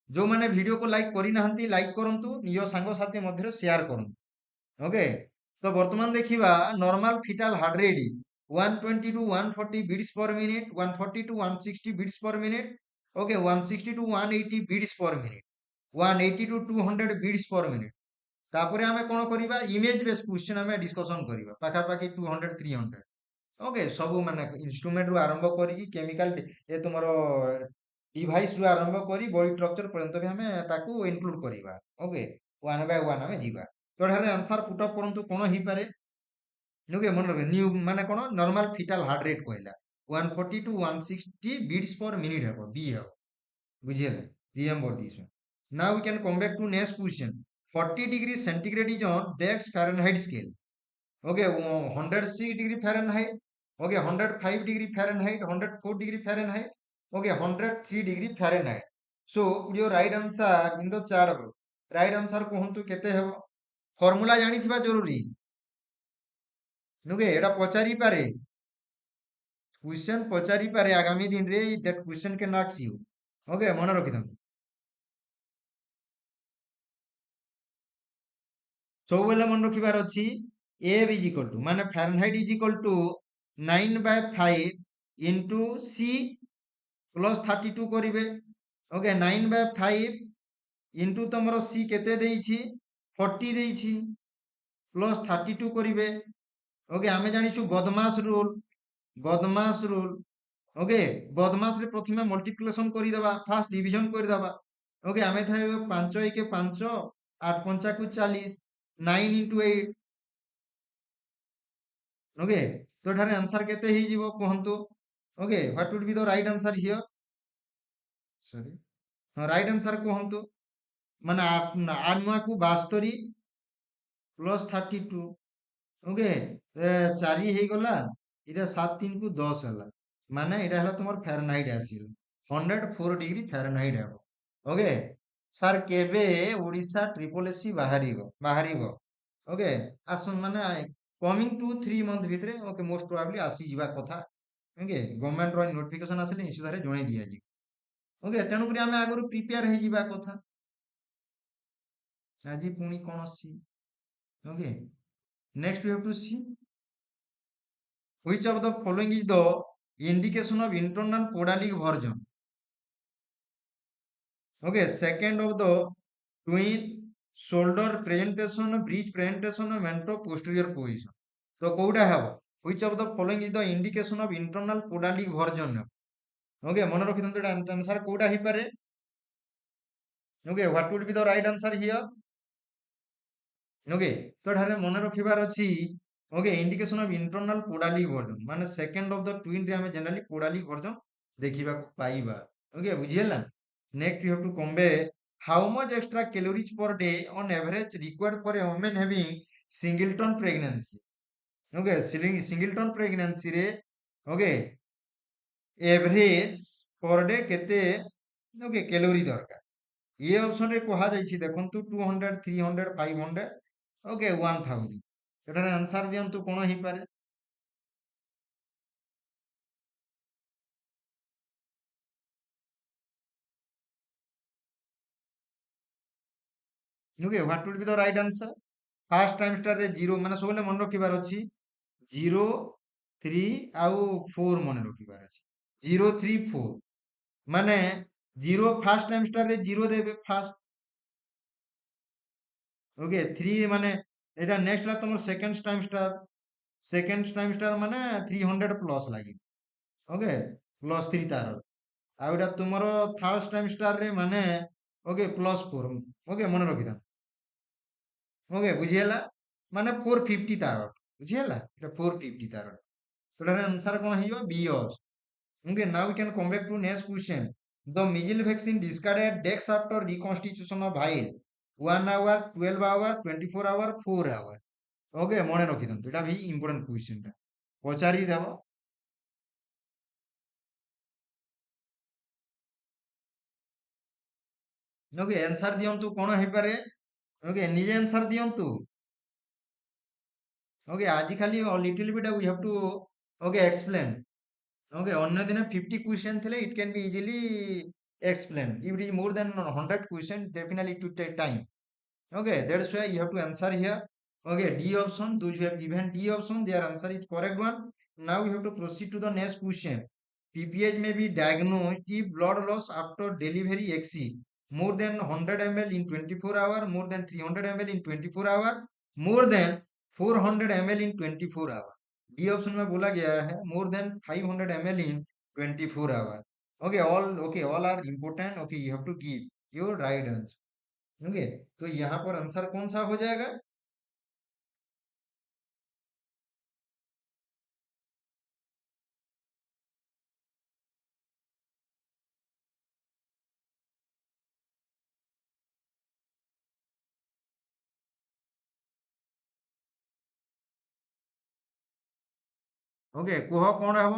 जो माने वीडियो को लाइक करि नाहंती लाइक करंतु नियो सांगो साथी मध्यरे शेयर करंतु ओके तो वर्तमान देखिबा normal fetal heart rate 120 to 140 beats per minute 140 to 160 beats per minute okay 160 to 180 beats per minute 180 to 200 beats per minute तापरे आमे कोन करिबा इमेज बेस क्वेश्चन आमे डिस्कशन करिबा पाखा पाखी 200 300 ओके सब माने इंस्ट्रूमेंट रु आरंभ करी केमिकल ए तुमरो डिवाइस रु आरंभ करी बॉडी स्ट्रक्चर पर्यंत भी हमें ताकू इंक्लूड करिबा ओके वन बाय वन हमें जीवा तो ठारे आंसर पुट अप करंतु कोन ही पारे ओके मन रखे न्यू माने कोन नॉर्मल फीटल हार्ट रेट कहला 140 to 160 बीट्स पर मिनिट हेबो बी हेबो बुझियले remember this now we can come back to next question 40 degree centigrade is on डेक्स Fahrenheit scale okay 106 degree Fahrenheit okay 105 degree Fahrenheit 104 degree Fahrenheit okay 103 degree Fahrenheit so your right answer in the chart right answer कहंतु केते हेबो फार्मूला जानि थिबा जरूरी ओके एटा पचारि पारे क्वेश्चन पचारि पारे आगामी दिन रे that question can ask you okay मन रखि दम सब बेले मन रखिबार अछि F is equal to মানে Fahrenheit is equal to 9/5 into C plus 32 করিবে। ওকে 9/5 ইন্টু তোমার C কেতে দেইছি 40 দেইছি প্লস 32 করিবে। ওকে আমি জানিছু বদমাস রুল ওকে বদমাস রে প্রথমে মল্টিপ্লিকেশন করিদেবা ফার্স্ট ডিভিজন করিদেবা। ওকে আমি থাকি 5 একে 5 8 পঞ্চাকু 40 9 into 8 ওকে তো এখানে आंसर কেতে হই যাব কোহন্তু। Okay what would be the right answer here sorry right answer কোহন্তু মানে 8 9 কু 72 প্লস 32 ওকে 4 ହେଇଗଲା ଏଟା 7 3 କୁ 10 ହେଲା ମାନେ ଏଟା ହେଲା তোমার ଫାରେନହାଇଟ୍ ଆସିଲା 104 ডিগ্ରୀ ଫାରେନହାଇଟ୍ ହେବ। ଓକେ ସାର୍ କେବେ ଓଡ଼ିଶା ଟ୍ରିପଲ ଏସି ବାହାରିବ ଓକେ ଆସନ୍ ମାନେ କମିଂ ଟୁ 3 ମନ୍ଥ ଭିତରେ ଓକେ ମୋଷ୍ଟ ପ୍ରୋବାବଲି ଆସିଯିବା କଥା। ଓକେ ଗଭର୍ଣ୍ଣମେଣ୍ଟର ନୋଟିଫିକେସନ ଆସିଲେ ନିଶ୍ଚିତରେ ଜଣେଇ ଦିଆଯିବ। ଓକେ ତେଣୁକରି ଆମେ ଆଗରୁ ପ୍ରିପେୟାର ହେଇଯିବା କଥା। ଆଜି ପୁଣି କଣ C okay next we have to see which of the following is the indication of internal podalic version. Okay second of the twin shoulder presentation bridge presentation mento posterior position तो कोउटा हबो which of the following is the indication of internal podalic version. Okay मन रखि तंतु आंसर कोउटा ही पारे। Okay what would be the right answer here. Okay तो ठारे मन रखिबार अछि okay indication of internal podalic version माने सेकंड ऑफ द ट्विन रे हमें जनरली पोडालिक वर्जन देखिबा को पाइबा। ओके बुझियला नेक्स्ट यू हैव टू कम्बे how much extra calories per day on average required for a woman having singleton pregnancy. Okay singleton pregnancy रे ओके एवरेज पर डे केते ओके कैलोरी दरकार ये ऑप्शन रे कहा जाइछि देखंतु 200 300 500 ओके 1000 एटार आंसर दियंतु कोन ही पारे। Okay what would be the right answer first time star रे 0 माने सबले मन रखिबार अछि 0 3 आउ 4 मन रखिबार अछि 0 3 4 माने 0 फर्स्ट टाइम स्टार रे 0 देबे फर्स्ट ओके 3 माने एटा नेक्स्ट ला तमर सेकंड टाइम स्टार माने 300 प्लस लागी ओके प्लस 3 तार आउ एटा तुमरो थर्ड टाइम स्टार रे माने ओके प्लस 4 ओके मन रखिदा ओके बुझियला माने 450 तार बुझियला एटा 450 तार तो एटार आंसर कोन हियो B option. Okay now we can come back to next question the measle vaccine discarded डेक्स after reconstitution of vial 1 hour 12 hour 24 hour 4 hour okay मने रखि दंतु एटा भी इंपोर्टेंट क्वेश्चन टा पचारि देबो। ओके आंसर दियंतु कोन हे पारे ओके निजे आंसर दियंतु। ओके आज खाली little bit we have to okay explain okay अन्य दिन 50 क्वेश्चन थे it can be easily explain if it is more than 100 question definitely it will take time. Okay, that's why you have to answer here. Okay, D option. Those who have given D option, their answer is correct one. Now we have to proceed to the next question. PPH may be diagnosed if blood loss after delivery exceed more than 100 ml in 24 hour, more than 300 ml in 24 hour, more than 400 ml in 24 hour. D option में बोला गया है more than 500 ml in 24 hour. Okay, all are important. Okay, you have to give your right answer. Okay तो यहाँ पर आंसर कौन सा हो जाएगा। ओके कुह कौन हम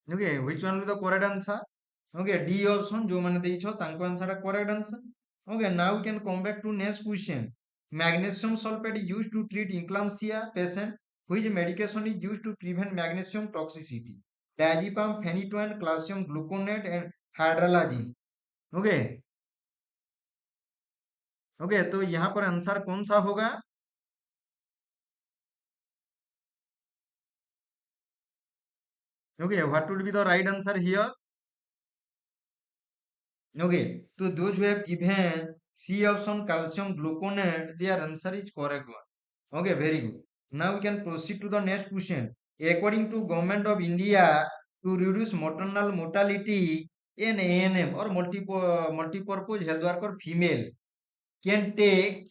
okay which one will the correct answer okay D option जो माने देइछो तांको answer correct answer. Okay now we can come back to next question magnesium sulphate is used to treat eclampsia patient which medication is used to prevent magnesium toxicity diazepam phenytoin calcium gluconate and hydralazine. Okay okay, तो यहाँ पर आंसर कौन सा होगा? Okay, what would be the right answer here? Okay, so those who have given C option calcium gluconate, their answer is correct one. Okay, very good. Now we can proceed to the next question. According to Government of India, to reduce maternal mortality, an ANM or multi-purpose health worker female can take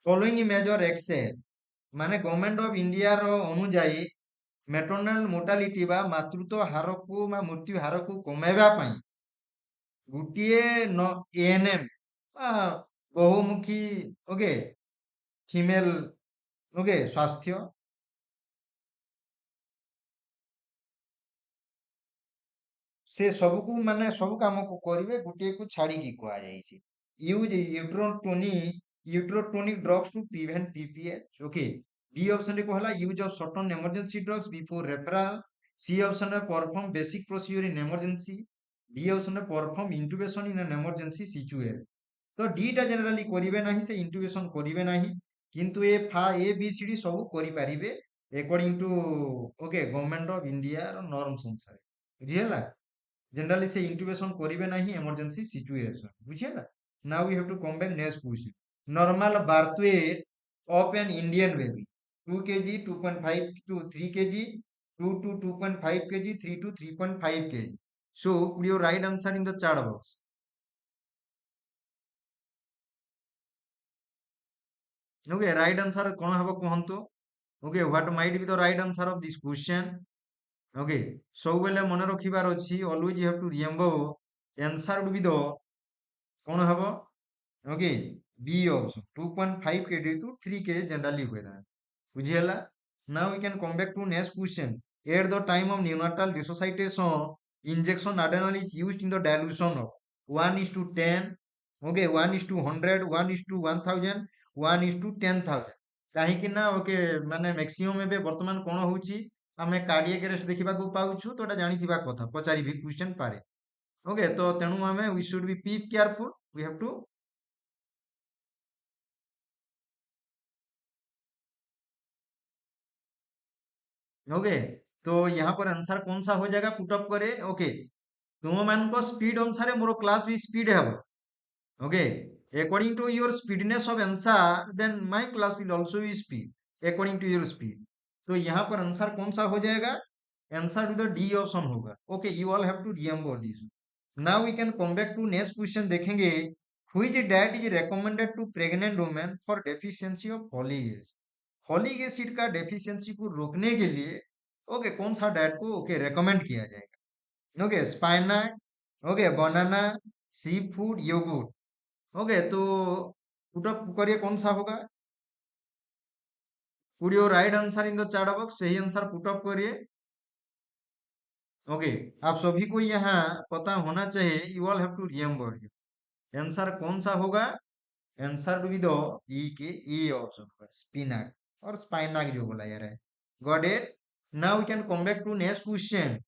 following major action. ମାନେ ଗଭର୍ଣ୍ଣମେଣ୍ଟ ଅଫ ଇଣ୍ଡିଆର ଅନୁଯାୟୀ ମେଟର୍ନାଲ ମୋର୍ଟାଲିଟି ବା ମାତୃତ୍ୱ ହାରକୁ ବା ମୃତ୍ୟୁ ହାରକୁ କମାଇବା ପାଇଁ ଗୋଟିଏ ଏଏନଏମ୍ ବା ବହୁମୁଖୀ ଓକେ ଫିମେଲ ଓକେ ସ୍ୱାସ୍ଥ୍ୟ ସେ ସବୁକୁ ମାନେ ସବୁ କାମକୁ କରିବେ ଗୋଟିଏକୁ ଛାଡ଼ିକି କୁହାଯାଇଛି। Use uterotonic drugs to prevent PPH okay. D ଅପସନରେ କୁହାଲା use of certain emergency drugs before referral. C ଅପସନରେ perform basic procedure in emergency. D ଅପସନରେ perform intubation in an emergency situation. ତ ଦିଟା ଜେନେରାଲି କରିବେ ନାହିଁ, ସେ ଇଣ୍ଟୁବେସନ କରିବେ ନାହିଁ, କିନ୍ତୁ ଏ ବି ସି ଡି ସବୁ କରିପାରିବେ according two okay government of ଇଣ୍ଡିଆର ନର୍ମସ ଅନୁସାରେ। ବୁଝିହେଲା? Generally say intubation koribe nahi emergency situation ବୁଝିହେଲା। Now we have to come back next question. Normal birth weight of an Indian baby 2 kg 2.5 to 3 kg 2 to 2.5 kg 3 to 3.5 kg. So put your right answer in the chat box. Okay, right answer कौन हबो कुहंतु? Okay, what might be the right answer of this question? Okay, ସବୁବେଳେ ମନେ ରଖିବାର ଅଛି, always you have to remember answer would be the कौन हबो? Okay, B option 2.5 kg to 3 kg generally हुए था। बुझिएला? Now we can come back to next question. At the time of neonatal resuscitation, injection adrenal is used in the dilution of 1 is to 10, okay, 1 is to 100, 1 is to 1000, 1 is to 10,000। କାହିଁକି ନା ଓକେ ମାନେ ମ୍ୟାକ୍ସିମମ୍ ଏବେ ବର୍ତ୍ତମାନ କଣ ହଉଛି, ଆମେ କାର୍ଡିଆକ ଆରେଷ୍ଟ ଦେଖିବାକୁ ପାଉଛୁ, ତ ଏଟା ଜାଣିଥିବା କଥା, ପଚାରିବି କ୍ୱେଶ୍ଚନ ପାରେ। ଓକେ, ତ ତେଣୁ ଆମେ we should be be careful, we have to okay. तो यहाँ पर आंसर कौन सा हो जाएगा पुटअप करे ओके। तुम मान को स्पीड अनुसार मोर क्लास भी स्पीड है okay. According to your speedness of answer then my class will also be speed according to your speed. तो यहाँ पर आंसर कौन सा हो जाएगा? Answer to the D option होगा। Okay, you all have to remember this. Now we can come back to next question देखेंगे। Which diet is recommended to pregnant women for deficiency of folic acid? Folic acid का डेफिशिएंसी को रोकने के लिए ओके कौन सा डाइट को ओके रेकमेंड किया जाएगा? Okay, spinach okay, banana, sea food, yogurt. Okay, तो पुट अप करिए कौन सा होगा? Put your right answer in the chat box, सही आंसर पुट अप करिए। ओके, आप सभी को यहाँ पता होना चाहिए, you all have to remember answer कौन सा होगा। Answer to be the E के ए ऑप्शन होगा, स्पिनाक और स्पाइनाक जो बोला जा रहा है। Got it? Now we can come back to next question.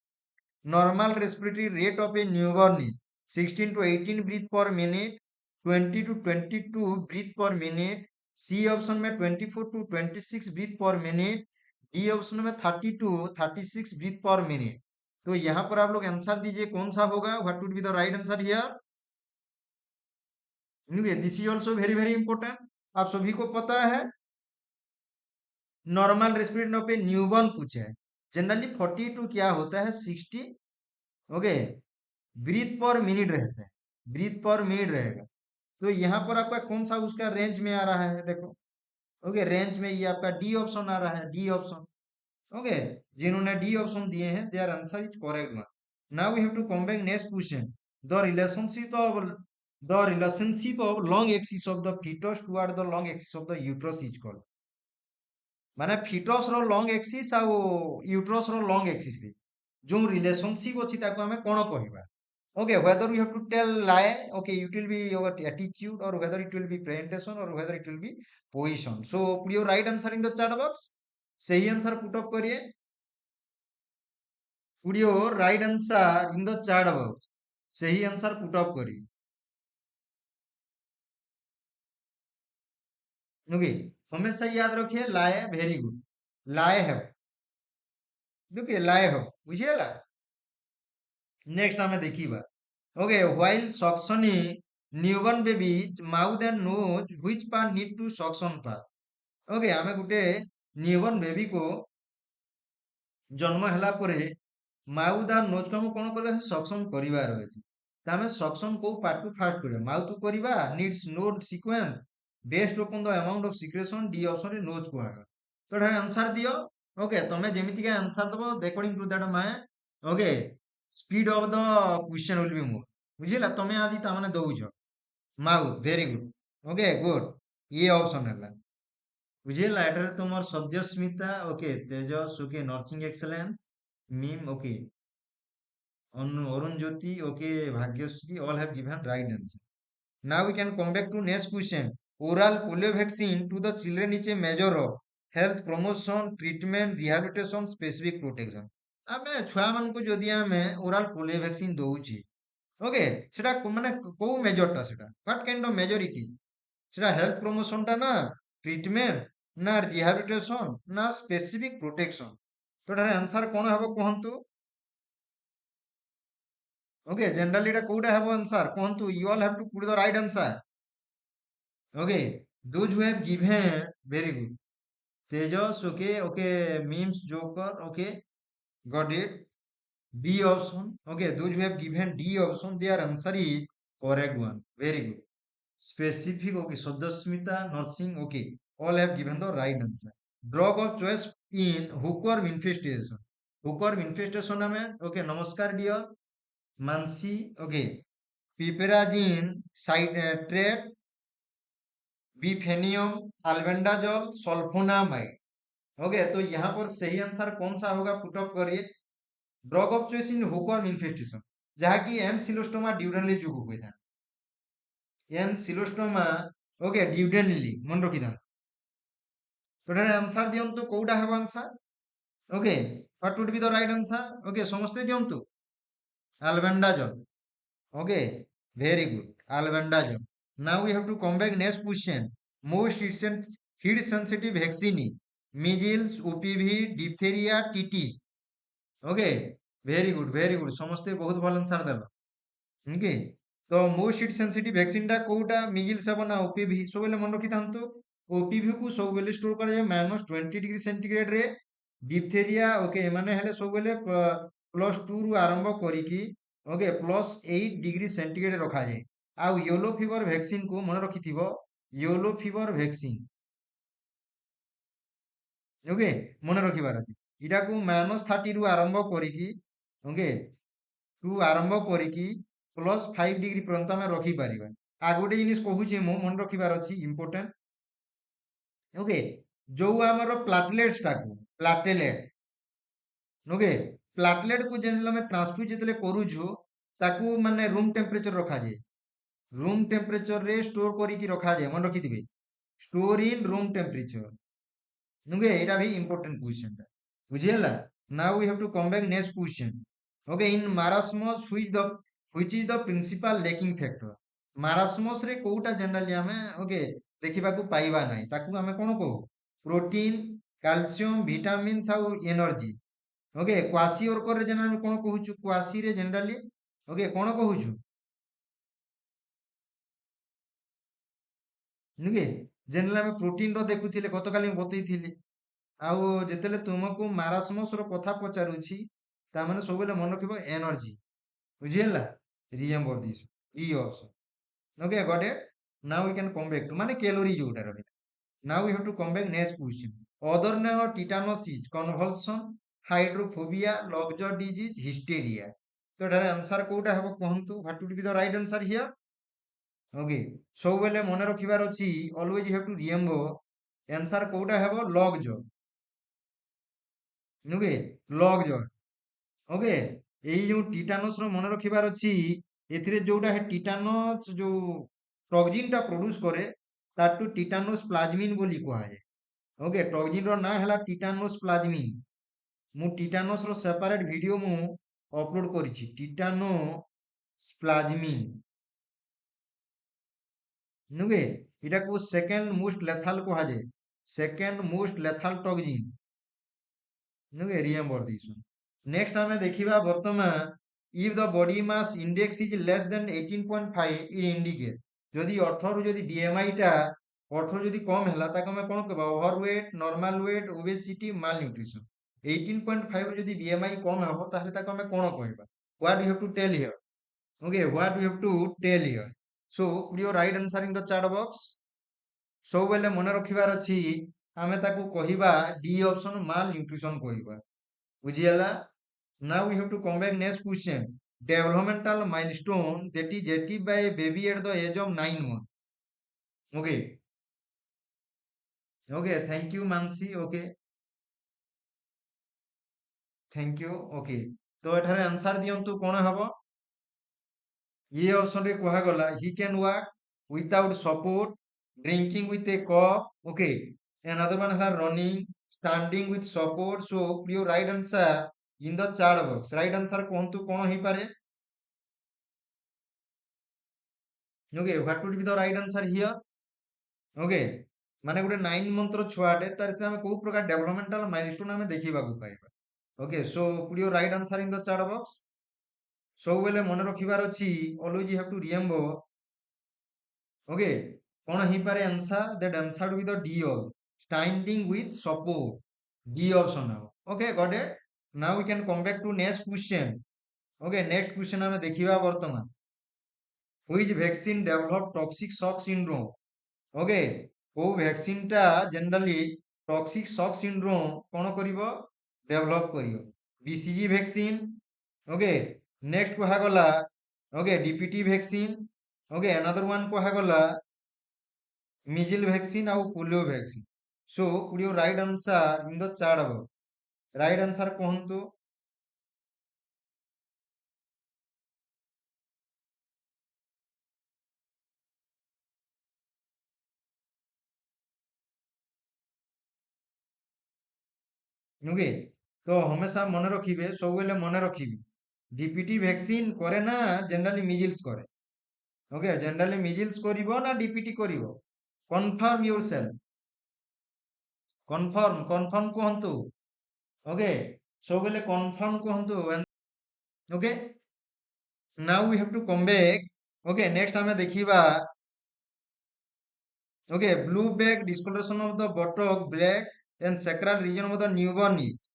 Normal respiratory rate of a newborn is 16 to 18 breath per minute, 20 to 22 breath per minute, C option में 24 to 26 breath per minute, D option में 30 to 36 breath per minute। तो यहाँ पर आप लोग आंसर दीजिए कौन सा होगा, what would be the right answer here? This is also very very important. आप सभी को पता है normal respiration of A newborn पूछा है। जनरली 42 क्या होता है 60 ओके ब्रीथ पर मिनट रहता है, ब्रीथ पर मिनट रहेगा। तो यहाँ पर आपका कौन सा उसका रेंज में आ रहा है देखो। ओके, रेंज में ये आपका डी ऑप्शन आ रहा है, डी ऑप्शन। ओके, जिन्होंने डी ऑप्शन दिए हैं their answer is correct one. Now we have to come back next question. The relationship of long axis of the fetus toward the long axis of the uterus is called. माने फीटस रो लॉन्ग एक्सिस आउ यूट्रस रो लॉन्ग एक्सिस रे जो रिलेशनशिप अछि ताको हमें कोन कहिबा? Okay, whether you have to tell lie, okay, it will be your attitude, or whether it will be presentation, or whether it will be position. So put your right answer in the chat box. सही आंसर पुट अप करिए। Put your right answer in the chat box. सही आंसर पुट अप करिए। ओके हमेशा याद रखिए लाए वेरी गुड लाए है ओके लाए हो बुझिएला नेक्स्ट आमे देखिबा okay while suctioning newborn baby mouth and nose which part need to suction part okay आमे गुटे न्यूबॉर्न बेबी को जन्म ହେଲା ପରେ ମାଉଥ ଆଉ ନୋଜ କୁ ଆମକୁ କଣ କରିବା ସକ୍ସନ କରିବାର ଅଛି ତ ଆମେ ସକ୍ସନ କୋଉ ପାର୍ଟ କୁ ଫାଷ୍ଟ କରିବା ମାଉଥ କୁ କରିବା needs nose sequence based upon the amount of secretion D option ରେ ନୋଜ କୁହାଗଲା ତ ଏଠାରେ ଆନ୍ସର ଦିଅ ଓକେ ତମେ ଯେମିତିକା ଆନ୍ସର ଦବ according to that my okay speed of the question will be more ବୁଝିଲା ତମେ ଆଜି ତା ମାନେ ଦଉଛ mouth very good okay good A option ହେଲା ବୁଝିଲା ଏଠାରେ ତୁମର Sadyasmita okay Tejas okay nursing excellence ମିମ୍ okay Arun Jyoti okay Bhagyashree all have given right answer. Now we can come back to next question. Oral polio vaccine to the children is a measure of health promotion, treatment, rehabilitation, specific protection. ଆମେ ଛୁଆମାନଙ୍କୁ ଯଦି ଆମେ ଓରାଲ ପୋଲିଓ ଭ୍ୟାକ୍ସିନ ଦଉଛେ ଓକେ ସେଟା ମାନେ କୋଉ ମେଜରଟା ସେଟା what kind of major eat is ସେଟା ହେଲ୍ଥ ପ୍ରମୋସନଟା ନା ଟ୍ରିଟମେଣ୍ଟ ନା ରିହାବିଲିଟେସନ ନା ସ୍ପେସିଫିକ ପ୍ରୋଟେକ୍ସନ ତ ଏଠାରେ ଆନ୍ସର କଣ ହେବ କୁହନ୍ତୁ ଓକେ ଜେନେରାଲି ଏଟା କୋଉଟା ହେବ ଆନ୍ସର କୁହନ୍ତୁ you all have to put the right answer okay those who have given very good tejas okay memes joker okay got it D option okay those who have given D option their answer is correct one very good specific okay Sadasmita nursing okay all have given the right answer drug of choice in hookworm infestation hookworm infestation में okay नमस्कार dear Mansi okay piperazine side trap bephenium albendazole sulphonamide okay तो यहाँ पर सही आंसर कौन सा होगा पुट अप करिए drug of choice in hookworm infestation जहाँकि एनसिलोस्टोमा ड्यूडेनली जोगु हुए था एनसिलोस्टोमा ओके ड्यूडेनली मन रखी था तो आंसर दियंतु कोउटा हेबो answer okay what would be the right answer okay समस्ते दियंतु albendazole okay very good albendazole now we have to come back next question most heat sensitive vaccine measles opv diphtheria tt okay very good ସମସ୍ତେ ବହୁତ ଭଲ ଆନ୍ସର ଦେଲ ଓକେ ତ ମୋଷ୍ଟ ହିଟ୍ ସେନ୍ସିଟିଭ ଭ୍ୟାକ୍ସିନ ଟା କୋଉଟା ମିଜିଲ୍ସ ହେବ ନା ଓପିଭି ସବୁବେଳେ ମନେ ରଖିଥାନ୍ତୁ ଓପିଭି କୁ ସବୁବେଳେ ଷ୍ଟୋର କରାଯାଏ -20 डिग्री सेंटीग्रेड ରେ डिप्थेरिया ओके एमाने हेले सबले +2 रु आरंभ करिकी ओके +8 डिग्री सेंटीग्रेड रखा जाए आउ येलो फीवर वैक्सीन को मन रखिथिबो येलो फीवर वैक्सीन ओके मन रखिबार अछि इटा को -30 रु आरंभ करिकी ओके टू आरंभ करिकी +5 डिग्री पर्यंत आमे रखि परिबा आ गोटे जिनिस कहूची मो मन रखिबार अछि इंपोर्टेंट ओके जो हमर प्लाटलेट्स टाको प्लाटेलेट ओके प्लाटलेट को जेनल में ट्रांसफ्यूज जेतले करूछु ताकू माने रूम टेम्परेचर रखा जाए रूम टेम्परेचर रे स्टोर करिकी रखा जाए मन रखिथिबे store in room temperature okay एटा भी इंपोर्टेंट क्वेश्चन ता बुझियला now we have to come back next question okay in marasmus which is the principal lacking factor marasmus रे कोउटा जनरली हमें ओके देखिबा को पाइबा नाही ताकू हमें कोन कहू प्रोटीन कैल्शियम विटामिन्स आउ एनर्जी ओके क्वासी वर्कर रे जनरली कोन कहूछु क्वासी रे जनरली ओके कोन कहूछु ओके जनरली हमें प्रोटीन रो देखुथिले गतकाली बतैथिले आउ जेतेले तुमको मारास्मस रो कथा पचारुछि ता माने सबले मन रखिबो एनर्जी बुझियला रिमेंबर दिस ई also okay got it now we can come back to माने कैलोरी जोटा रहे now we have to come back next question other name of tetanus is convulsion hydrophobia lockjaw disease hysteria तो एटार आंसर कोउटा हेबो कहंतु what would be the right answer here okay सब बेले मन रखिबार अछि always you have to remember answer कोउटा हेबो लॉकजॉ ओके लॉकजॉ ओके एई जो टिटानस रो मन रखिबार अछि एथिरे जोटा है टिटानस जो टॉक्सिन टा प्रोड्यूस करे ताटू टिटानस प्लाज्मिन बोली कुहा जाय ओके टॉक्सिन रो ना हला टिटानस प्लाज्मिन मु टिटानस रो सेपरेट वीडियो मु अपलोड करिछि टिटानस प्लाज्मिन ओके ଏଟାକୁ ସେକେଣ୍ଡ ମୋଷ୍ଟ ଲେଥାଲ କୁହାଯାଏ। Second most lethal toxin. Okay remember this one. Next ଆମେ ଦେଖିବା ବର୍ତ୍ତମାନ if the body mass index is less than 18.5 it indicate ଯଦି 18 ରୁ ଯଦି BMI ଟା 18 ଯଦି କମ ହେଲା ତାକୁ ଆମେ କଣ କହିବା ଓଭରୱେଟ, ନର୍ମାଲ ୱେଟ, ଓବେସିଟି, ମାଲ ନ୍ୟୁଟ୍ରିସନ। 18.5 ରୁ ଯଦି BMI କମ ହେବ ତାହେଲେ ତାକୁ ଆମେ କଣ କହିବା? What you have to tell here? Okay, what you have to tell here? So put your right answer in the chat box. ସବୁବେଳେ ମନେ ରଖିବାର ଅଛି ଆମେ ତାକୁ କହିବା D ଅପସନ ମାଲ ନ୍ୟୁଟ୍ରିସନ କହିବା। ବୁଝିହେଲା? Now we have to come back next question. Developmental milestone that is achieved by a baby at the age of 9 months. Okay. Okay. Thank you, Mansi. Okay. Thank you. Okay. तो एठारे आंसर दियंतु कोन हबो? ये ऑप्शन रे कुहा गला he can walk without support, drinking with a cup. Okay. Another one is running, standing with support. So your right answer in the chat box. Right answer कोंतु कोन ही पारे? Okay. What would be the right answer here? Okay माने गोटे 9 मंथर छुआटे तार से हमें को प्रकार डेवलपमेंटल माइलस्टोन हमें देखिबा को पाइबा। Okay so put your right answer in the chat box. So बेले मन रखिबार अछि always you have to remember. Okay कोन ही पारे answer that answer with the D all standing with support D option. Okay got it. Now we can come back to next question. Okay next question हमें देखिबा वर्तमान which vaccine develop toxic shock syndrome. Okay को वैक्सीन टा जनरली टॉक्सिक शॉक सिंड्रोम कोन करिवो डेवलप करिवो बीसीजी वैक्सीन। ओके नेक्स्ट को गला okay DPT vaccine. Okay another one को गला मिजिल वैक्सीन और polio vaccine. So could your right answer in the chat box. Right answer कहंतु। ओके तो हमेशा मन रखिबे सब बेले मन रखिबे डीपीटी वैक्सीन करे ना जनरली मिजिल्स करे। ओके जनरली मिजिल्स करिवो ना डीपीटी करिवो कंफर्म योरसेल्फ। कंफर्म कंफर्म कहंतु। ओके सब बेले कंफर्म कहंतु। Okay now we have to come back. Okay next हमें देखिबा okay blue back discoloration of the buttock black and sacral region of the newborn is।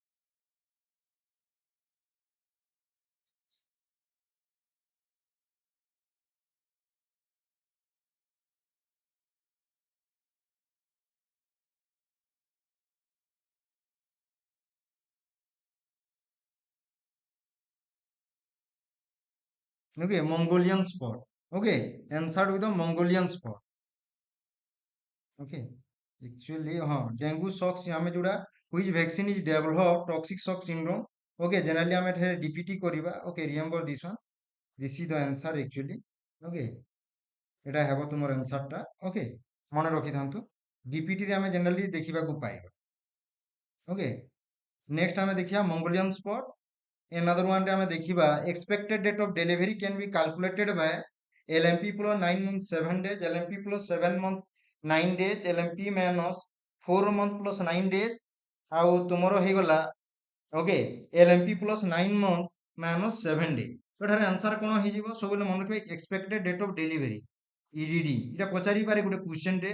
Okay Mongolian spot. Okay answer with the Mongolian spot. Okay actually हाँ डेंगू शॉक हमें जोड़ा which vaccine is develop toxic shock syndrome. Okay generally हमें एठे डीपीटी करिबा। Okay remember this one this is the answer actually. Okay एटा हेबो तुमर आंसर टा। ओके मन रखि थांतु डीपीटी रे हमें जनरली देखिबा को पाइबा। ओके नेक्स्ट हमें देखिया मंगोलियन स्पॉट। another one रे हमें देखिबा expected date of delivery can be calculated by LMP plus 9 months 7 days LMP plus 7 month 9 days LMP minus 4 month plus 9 days आउ तुमरो हे गला okay LMP plus 9 month minus 7 days। तो एठारे आंसर कोन हे जिवो सब मन रखबे expected date of delivery EDD इटा पचारि पारे गुटे क्वेश्चन रे।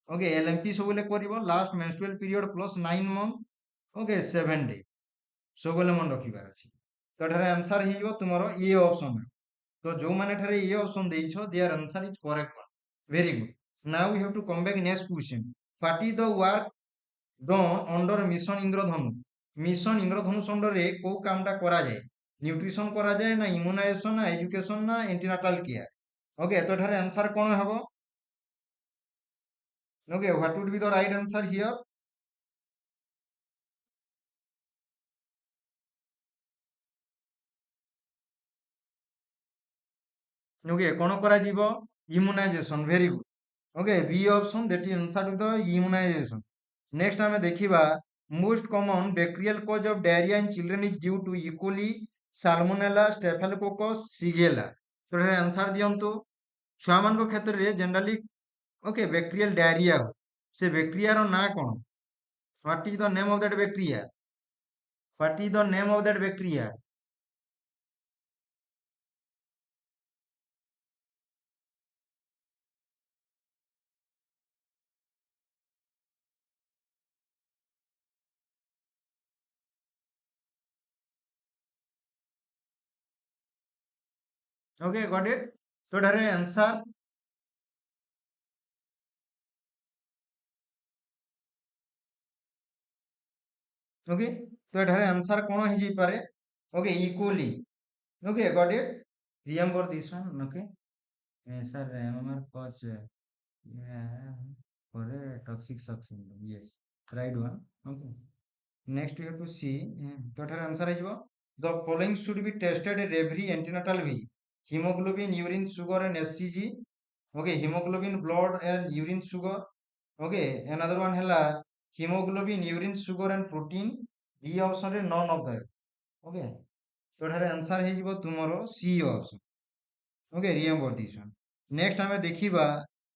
ओके LMP सब बेले करिवो last menstrual period plus 9 month okay 7 day सब बेले मन रखिबार अछि। तो एठारे आंसर हे जिवो तुमरो ए ऑप्शन। तो जो माने एठारे ए ऑप्शन देइछो their answer is correct one. Very good. Now we have to come back next question what is the work done under mission Indradhanu. Mission Indradhanush under रे को कामटा करा जाय न्यूट्रिशन करा जाय ना इम्यूनाइजेशन ना एजुकेशन ना एंटीनाटल केयर। ओके तो एठारे आंसर कोन हबो। Okay what would be the right answer here. Okay कोन करा जीवो immunisation. Very good. Okay B option that is answer with the immunisation. Next हमें देखिबा most common bacterial cause of diarrhoea in children is due to E coli salmonella staphylococcus shigella. तो आंसर दियंतु छुआ मान को क्षेत्र रे जनरली ओके बैक्टीरियल डायरिया हो से बैक्टीरिया रो ना कोन what is the name of that bacteria what is the name of that bacteria okay got it तो ढारे आंसर ओके तो ढारे आंसर कोन हे जी पारे okay E. coli okay got it remember this one okay sir MMR cause yeah for a toxic shock syndrome yes right one okay next we have to see तो एठार आंसर आइबो the following should be tested at every antenatal v hemoglobin urine sugar and hcg okay hemoglobin blood and urine sugar okay another one hela hemoglobin urine sugar and protein d option रे none of the okay तो एठार आंसर हे जिवो तुमरो c option okay remember this one next हमें देखिबा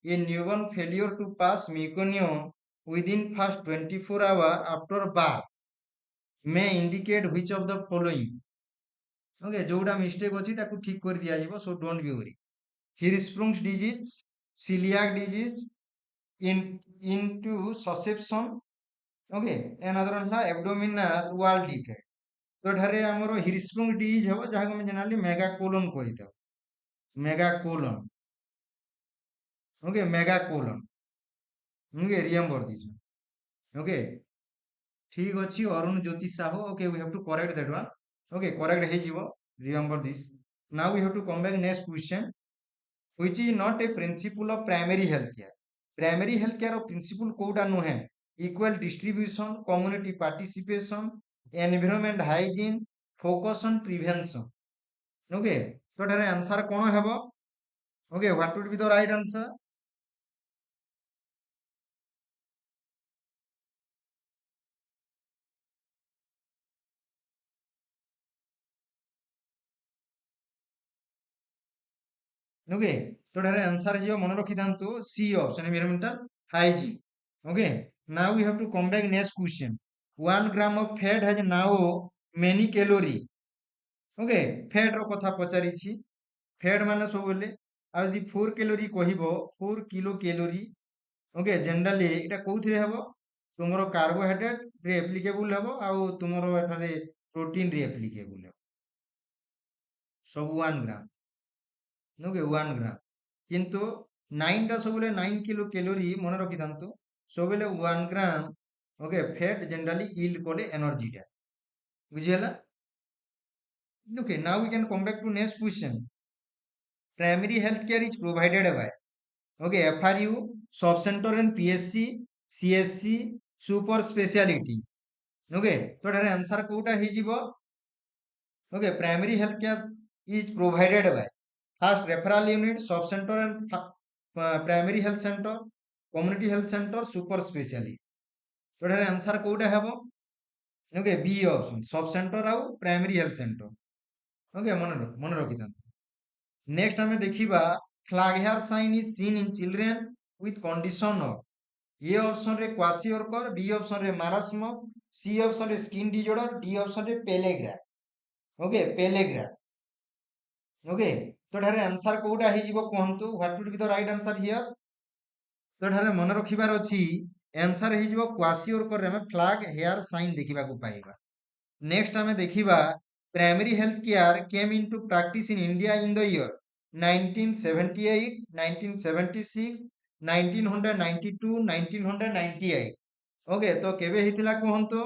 a newborn failure to pass meconium within first 24 hour after birth may indicate which of the following okay जोटा मिस्टेक अछि ताकू ठीक कर दिया जिवो so don't be worry Hirschsprung's disease celiac disease in into susception okay another one है abdominal wall defect तो ढारे हमरो हिरस्प्रुंग डिजीज हबो जहा को हम जनरली मेगा कोलन कहितो megacolon okay megacolon okay remember this okay ठीक अछि Arun Jyoti Sahu okay we have to correct that one okay correct हे जिवो remember this now we have to come back next question which is not a principle of primary health care of principle कोडा नो है equal distribution community participation environment hygiene focus on prevention okay तो ठारे आंसर कोन हेबो okay what would be the right answer okay तो ढारे आंसर जो मन रखी थांतु C option environmental hygiene okay now we have to come back next question 1 gram of fat has now many calories okay fat रो कथा पचारि छी फैट माने सब बोले आ यदि 4 कैलोरी कहिबो 4 किलो कैलोरी ओके जनरली एटा कोउथिरे हेबो तुमरो कार्बोहाइड्रेट रे एप्लीकेबल हेबो आ तुमरो एठारे प्रोटीन रे एप्लीकेबल हेबो सब 1 ग्राम ओके 1 ग्राम किंतु 9 टा सबले 9 किलो कैलोरी मन रखि थांतु सबले 1 gram okay fat generally yield करे एनर्जी टा बुझियला okay now we can come back to next question primary health care is provided by okay FRU sub center and PSC CSC super speciality okay तो ढारे आंसर कोटा हे जिवो okay primary health care is provided by first referral unit sub center and primary health center community health center super speciality तो ढारे आंसर कोटा हेबो okay B option sub centre आउ प्राइमरी हेल्थ सेंटर ओके मन रखि था नेक्स्ट हमें देखिबा flag hair sign is seen in children with condition of A option रे क्वासियोरकर बी ऑप्शन रे मारास्म सी ऑप्शन रे स्किन डिजॉर्डर डी ऑप्शन रे पेलेग्रा ओके पेलेग्रा ओके तो ढारे आंसर कोटा हे जिवो कोहंतु what would be the right answer here तो ढारे मन रखिबार अछि आंसर हे जिवो क्वासियोरकर रे हम फ्लैग हेयर साइन देखिबा को पाइबा नेक्स्ट हमें देखिबा primary health care came into practice in India in the year 1978 1976 1992 1998 okay तो केबे हितला कहंतो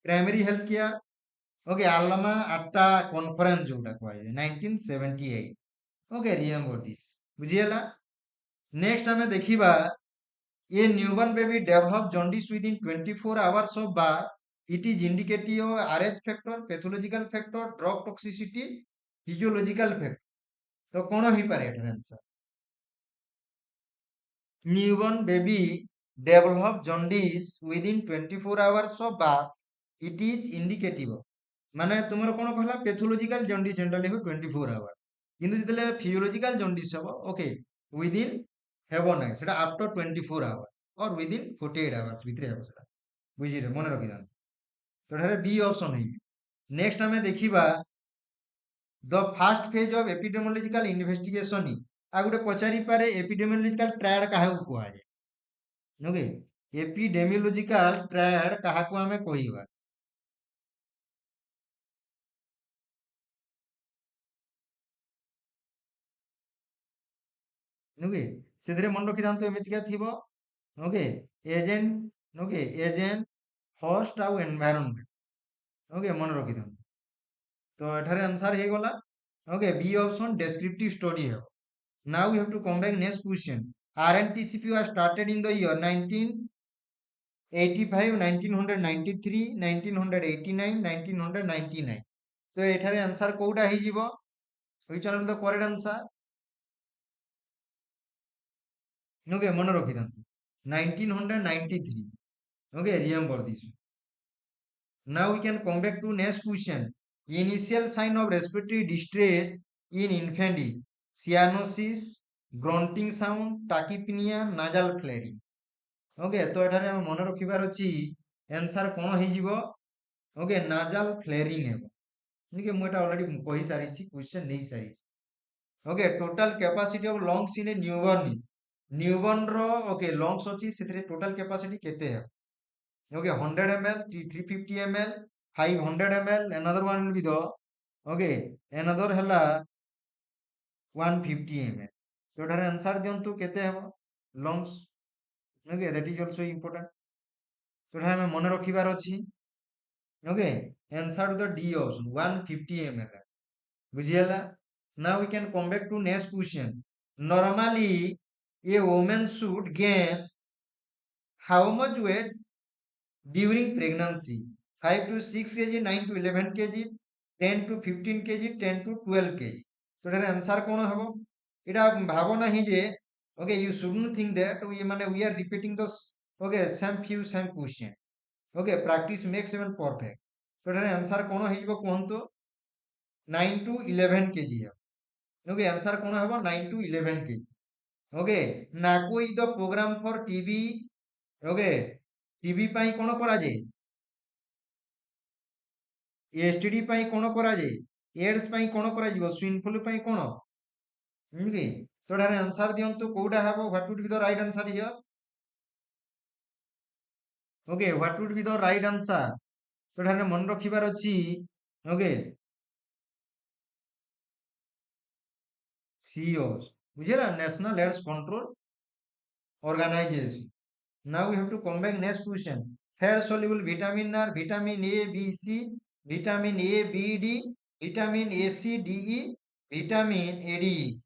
प्राइमरी हेल्थ केयर ओके आलमा आटा कॉन्फ्रेंस जोटा कहै 1978 ओके रिमेंबर दिस बुझियला नेक्स्ट हमें देखिबा A newborn baby develop jaundice within 24 hours of birth. It is indicative of RH factor, pathological factor, drug toxicity, physiological factor. तो कौन ही पारे एटर answer newborn baby develop jaundice within 24 hours of birth. It is indicative of माने तुमरो कोन कहला पैथोलॉजिकल जॉन्डिस जनरली हो 24 आवर किंतु जतले फिजियोलॉजिकल जॉन्डिस हो ओके विदिन हेबो नहीं सेटा आफ्टर 24 आवर और विदिन 48 आवर्स भितरे हेबो सेटा बुझिरे मन रखि दान तो एठारे बी ऑप्शन है नेक्स्ट हमें देखिबा the first phase of epidemiological investigation आ गुटे पचारि पारे एपिडेमियोलॉजिकल ट्रायल काहाकू कुहा जाय ओके एपिडेमियोलॉजिकल ट्रायल काहाकू हमें कहिबा ओके ସେଥିରେ ମନେ ରଖିଥାନ୍ତୁ ଏମିତିକା ଥିବ okay agent okay agent host ଆଉ environment ଓକେ ମନେ ରଖିଥାନ୍ତୁ ତ ଏଠାରେ ଆନ୍ସର ହେଇଗଲା ଓକେ ବି ଅପସନ descriptive study ହେବ now we have to come back next question RNTCP was started in the year 1985 1993 1989 1999 ତ ଏଠାରେ ଆନ୍ସର କୋଉଟା ହେଇଯିବ which one will the correct answer okay ମନେ ରଖିଥାନ୍ତୁ 1993 okay remember this now we can come back to next question initial sign of respiratory distress in infant cyanosis grunting sound tachypnea nasal flaring okay तो एठारे हम मन रखिबार अछि आंसर कोन हे जिवो ओके nasal flaring हेबो निके मु एटा ऑलरेडी कहि सारि छि क्वेश्चन नै सारि okay total capacity of lungs in a newborn रो ओके लंग्स अछि सेतरे टोटल कैपेसिटी केते है okay 100 ml 350 ml 500 ml another one will be the okay another hela 150 ml तो एठारे आंसर दियंतु केते हेबो lungs okay that is also important तो एठारे हम मन रखिबार अछि okay answer to the D option 150 ml बुझियला now we can come back to next question normally a woman should gain how much weight during pregnancy 5 to 6 kg 9 to 11 kg 10 to 15 kg 10 to 12 kg तो एटार आंसर कोन हबो एटा भाबो नाही जे okay you shouldn't think that we are repeating the okay same question okay practice makes even perfect तो एटार आंसर कोन हेइबो कोहंतो 9 to 11 kg okay आंसर कोन हबो 9 to 11 kg okay na koi the program for tb okay TB ପାଇଁ कोन करा जाय एसटीडी ପାଇଁ कोन करा जाय एड्स ପାଇଁ कोन करा जिवो स्विन फ्लू ପାଇଁ कोन कि तो एटार आंसर दियंतु कोउडा हबो what would be the right answer here okay what would be the right answer तो एटार मन रखिबार अछि ओके सीओस बुझिला National AIDS Control Organisation now we have to come back next question fat soluble vitamin are vitamin A B C vitamin A B D vitamin A C D E vitamin A D E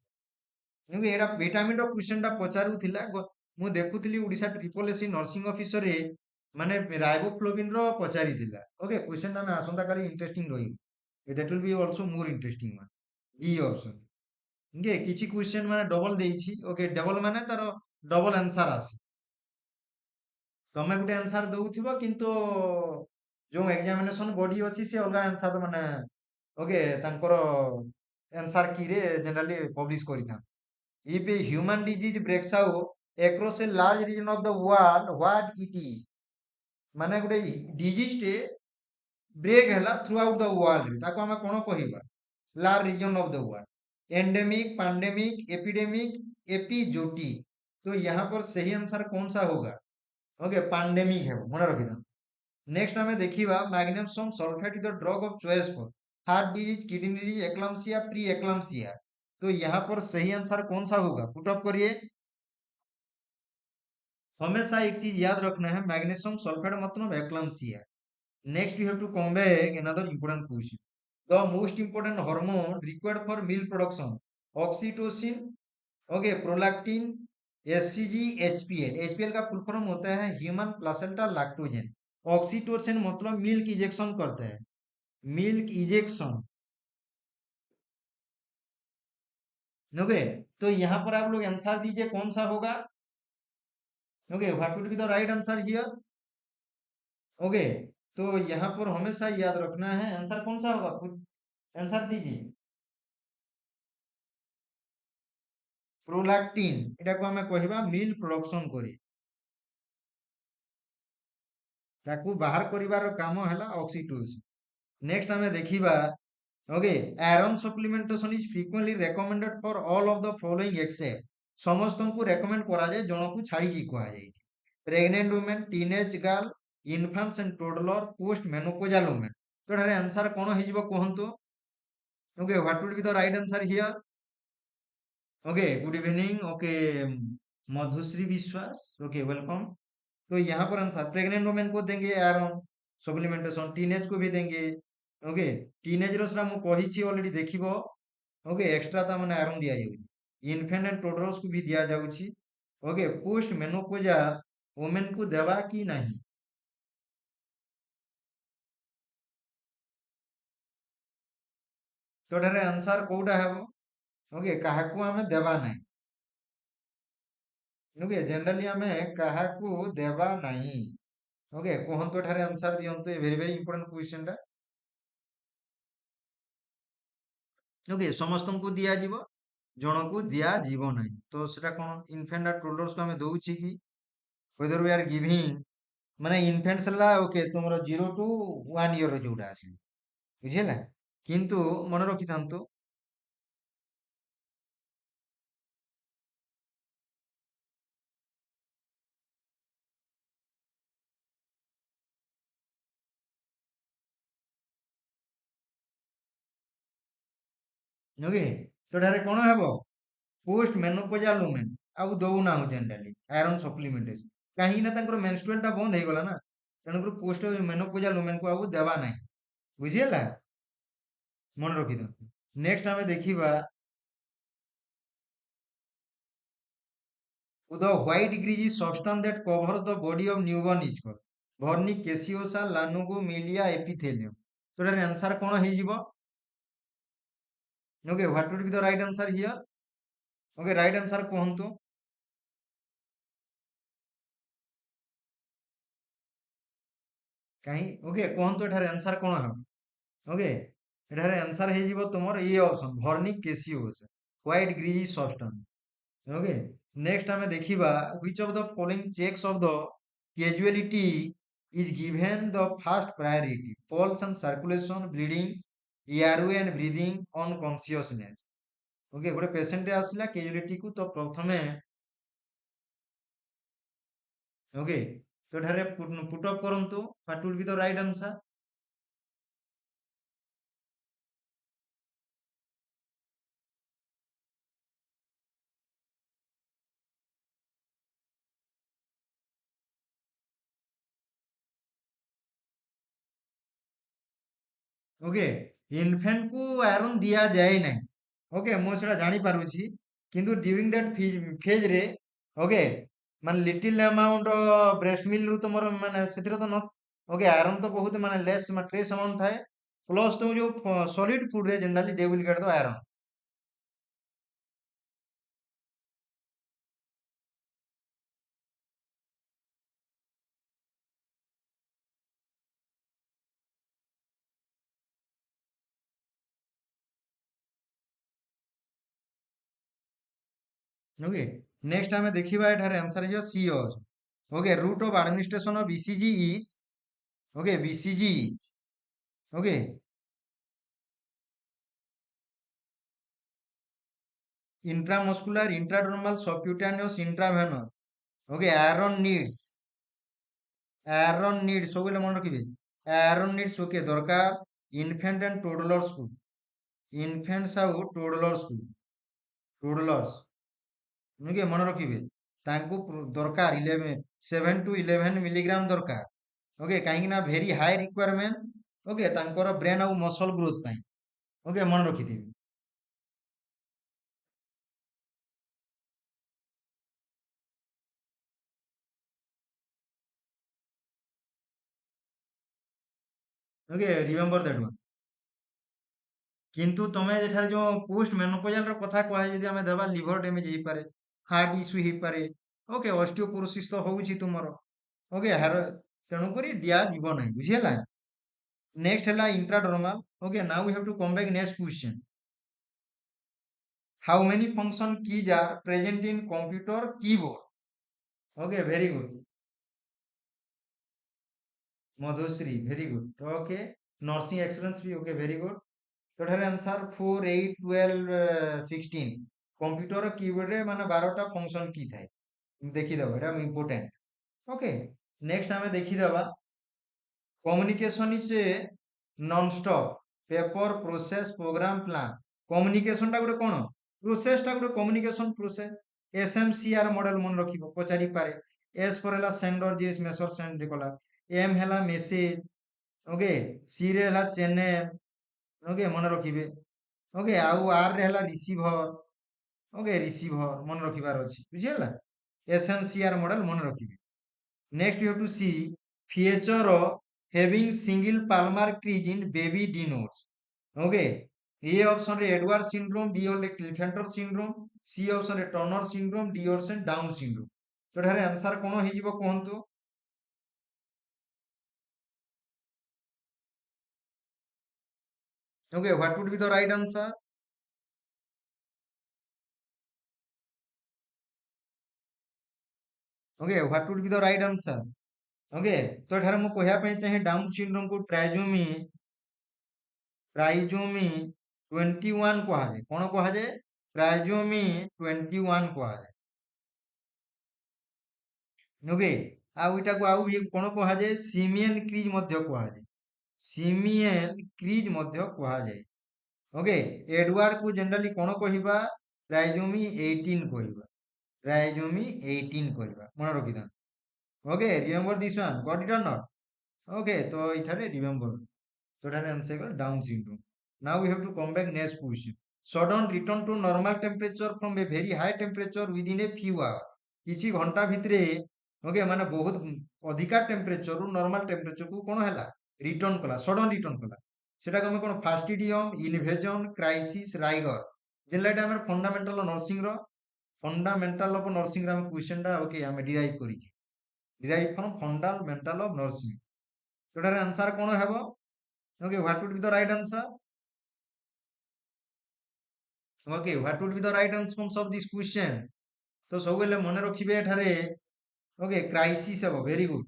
क्योंकि एटा विटामिन रो क्वेश्चन टा पचारु थिला मु देखुथिली Odisha triple SC nursing officer रे माने राइबोफ्लोविन रो पचारि थिला ओके क्वेश्चन टा में आसंता काली इंटरेस्टिंग रही that will be also more interesting one D option okay किछि क्वेश्चन माने डबल देइछि ओके डबल माने तार डबल आंसर आसी तमे गुटे आंसर दउथिबो किंतु जो एग्जामिनेशन बॉडी अछि से अलगा आंसर माने ओके तांकर आंसर की रे जनरली पब्लिश करिथा if a human disease breaks out across a large region of the world what it is माने गुटे डिजीज टे ब्रेक हैला थ्रू आउट द वर्ल्ड ताको हमें कोन कहिबा large region of the world endemic pandemic epidemic epizootic तो यहाँ पर सही आंसर कौन सा होगा ओके पैंडेमिक है मन रखिदा नेक्स्ट हमें देखिबा magnesium sulphate is the drug of choice for heart disease kidney disease eclampsia pre eclampsia तो यहाँ पर सही आंसर कौन सा होगा पुट अप करिए हमेशा एक चीज याद रखना है मैग्नीशियम सल्फेट मतलब eclampsia next you have to come back another important question the most important hormone required for milk production oxytocin okay prolactin SCG HPL HPL का फुल फॉर्म होता है ह्यूमन प्लासेंटा लैक्टोजेन ऑक्सीटोसिन मतलब मिल्क इंजेक्शन करता है मिल्क इंजेक्शन ओके तो यहाँ पर आप लोग आंसर दीजिए कौन सा होगा okay what would be the right answer here okay तो यहाँ पर हमेशा याद रखना है आंसर कौन सा होगा आंसर दीजिए ପ୍ରୋଲାକ୍ଟିନ୍ ଏଟାକୁ ଆମେ କହିବା ମିଲ୍ ପ୍ରୋଡକ୍ସନ କରି ତାକୁ ବାହାର କରିବାର କାମ ହେଲା ଅକ୍ସିଟୋସିନ୍। ନେକ୍ସଟ ଆମେ ଦେଖିବା okay iron supplementation is frequently recommended for all of the following except ସମସ୍ତଙ୍କୁ ରେକମେଣ୍ଡ କରାଯାଏ ଜଣକୁ ଛାଡ଼ିକି କୁହାଯାଇଛି pregnant women teenage girl infants and toddler postmenopausal women ତ ଏଠାରେ ଆନ୍ସର କଣ ହେଇଯିବ କୁହନ୍ତୁ okay what would be the right answer here okay good evening okay Madhushree Biswas okay welcome तो यहाँ पर आंसर प्रेग्नेंट वुमेन को देंगे आयरन सप्लीमेंटेशन टीनेज को भी देंगे ओके टीनेज रो सेटा मु कहिछि ऑलरेडी देखिबो ओके एक्स्ट्रा ता माने आयरन दिया जाउछि इन्फेंट एंड टोडलर्स को भी दिया जाउछि ओके पोस्ट मेनोपॉजा वुमेन को देवा कि नहीं तो एठारे आंसर कोउटा हेबो ओके काहाकू आमे देवा नहीं ओके जनरली आमे काहाकू देवा नहीं ओके कहंतु एठारे आंसर दियंतु a very very important question टा ओके समस्तଙ୍କୁ ଦିଆଯିବ ଜଣକୁ ଦିଆଯିବ ନାହିଁ ତ ସେଟା କଣ ଇନଫେଣ୍ଟ ଆଉ ଟୋଡଲର୍ସ କୁ ଆମେ ଦଉଚି କି whether we are giving ମାନେ ଇନଫେଣ୍ଟସ ହେଲା ଓକେ ତୁମର 0 ଟୁ 1 ଇୟର ର ଯୋଉଟା ଅଛି ବୁଝିହେଲା କିନ୍ତୁ ମନେ ରଖିଥାନ୍ତୁ ଓକେ ତ ଏଠାରେ କଣ ହେବ पोस्ट मेनोपोजाल वुमेन आउ दउना हो जनरली आयरन सप्लीमेंटेशन काहे ना तांकर मेंस्ट्रुअल टा बंद हे गला ना तेणुकर पोस्ट मेनोपोजाल वुमेन को आउ देवा नाही बुझिहेला मन रखि दो नेक्स्ट आमे देखिबा the white greasy substance that covers the body of newborn is called vernic caseosa lanugomelia epithelium so एटार आंसर कोन हे जिवो okay what would be the right answer here okay right answer कहंतु काहे ओके कहंतु एटार आंसर कोन ह ओके एटार आंसर हे जिवो तुमर A option vernix caseosa white greasy substance okay next हमें देखिबा which of the following checks of the casualty is given the first priority pulse and circulation bleeding airway and breathing on consciousness okay गोटे पेशेंट आसला कैजुअलिटी को तो प्रथमे ओके तो एठारे पुट अप करंतु what would be the right answer okay infant को आयरन दिया जाए नहीं ओके मु सेटा जानि पारुछि किंतु ड्यूरिंग दैट फेज रे ओके मान लिटिल अमाउंट ब्रेस्ट मिल्क रु तुमर माने सेतिरो तो न ओके आयरन तो बहुत माने लेस ट्रेस अमाउंट थाए प्लस तुम जो सॉलिड फूड रे generally they will get the iron okay next हमें देखिबा एठारे आंसर हियो C okay route of administration of BCG is okay BCG is okay intramuscular intradermal subcutaneous intravenous okay iron needs सबले मन रखिबे आयरन नीड्स ओके दरकार इन्फेंट एंड टोडलर्स को इन्फेंट्स आउ टोडलर्स ओके मन रखिबे तांको दरकार 11 7 टू 11 मिलीग्राम दरकार ओके काहे ना वेरी हाई रिक्वायरमेंट ओके तांकर ब्रेन आउ मसल ग्रोथ पाई ओके मन रखिथिबे ओके रिमेंबर दैट वन किंतु तमे एठार जो पोस्ट मेनोपोजाल रो कथा कहै जदि हमें देबा लिवर डैमेज हेई पारे हार्ट इश्यू हेई पारे ओके ऑस्टियोपोरोसिस तो होउची तुमरो ओके हार तेणु करी दिया जीव नाही बुझिहेला नेक्स्ट हैला intradermal okay now we have to come back next question How many function keys are present in computer keyboard? Okay, very good. Madhusri, very good. Okay. Nursing excellence भी okay, very good. तो एठारे आंसर 4 8 12 16 कंप्यूटर कीबोर्ड रे माने 12टा फंक्शन की थाए देखि दबा एटा इंपोर्टेंट ओके नेक्स्ट हमें देखि दबा communication is a non stop paper process program plan communication टा गुटे कोन प्रोसेस टा गुटे कम्युनिकेशन प्रोसेस एसएमसीआर मॉडल मन रखिबो पचारि पारे एस फॉर हला सेंडर जे मेसर सेंड देखला एम हला मेसेज ओके सी रे हला चैनल ओके मन रखिबे ओके आउ आर रे हला रिसीवर ओके रिसीवर मन रखिबार अछि बुझियला एसएमसीआर मॉडल मन रखिबे next you have to see feature of having single palmar crease in baby denotes okay A option रे एडवर्ड सिंड्रोम बी होले क्लिफेंटर सिंड्रोम सी ऑप्शन रे Turner syndrome D option Down syndrome तो ठारे आंसर कोन हे जिवो कोहंतु okay what would be the right answer okay what would be the right answer okay तो एठारे मु कहया पे चाहे डाउन सिंड्रोम को ट्राइजोमी 21 कहा जाए कौन कहा जाए ट्राइजोमी 21 कहा जाए ओके आउ इटा को आउ भी कौन कहा जाए सिमियन क्रीज मध्य कहा जाए सिमियन क्रीज मध्य कहा जाए ओके एडवर्ड को जनरली कौन कहिबा ट्राइजोमी 18 कहिबा ट्राइजोमी 18 कहिबा मन रखि दा okay remember this one got it और नॉट ओके तो इठारे remember so that answer is down syndrome now we have to come back next question sudden return to normal temperature from a very high temperature within a few hours किछि घंटा भितरे ओके माने बहुत अधिका टेम्परेचर रु नॉर्मल टेम्परेचर को कोन हैला रिटर्न कला सडन रिटर्न कला सेटा को हम कोन फास्टिडियम इन्वेजन क्राइसिस राइगर जेलाटा हमर फंडामेंटल नर्सिंग रो फंडामेंटल ऑफ नर्सिंग रा हम क्वेश्चन टा ओके हम डिराइव करी derive from fundamental of nursing तोटार आंसर कोन हेबो okay what would be the right answer okay what would be the right answer of this question तो सब बेले मन रखिबे एठारे okay crisis हेबो very good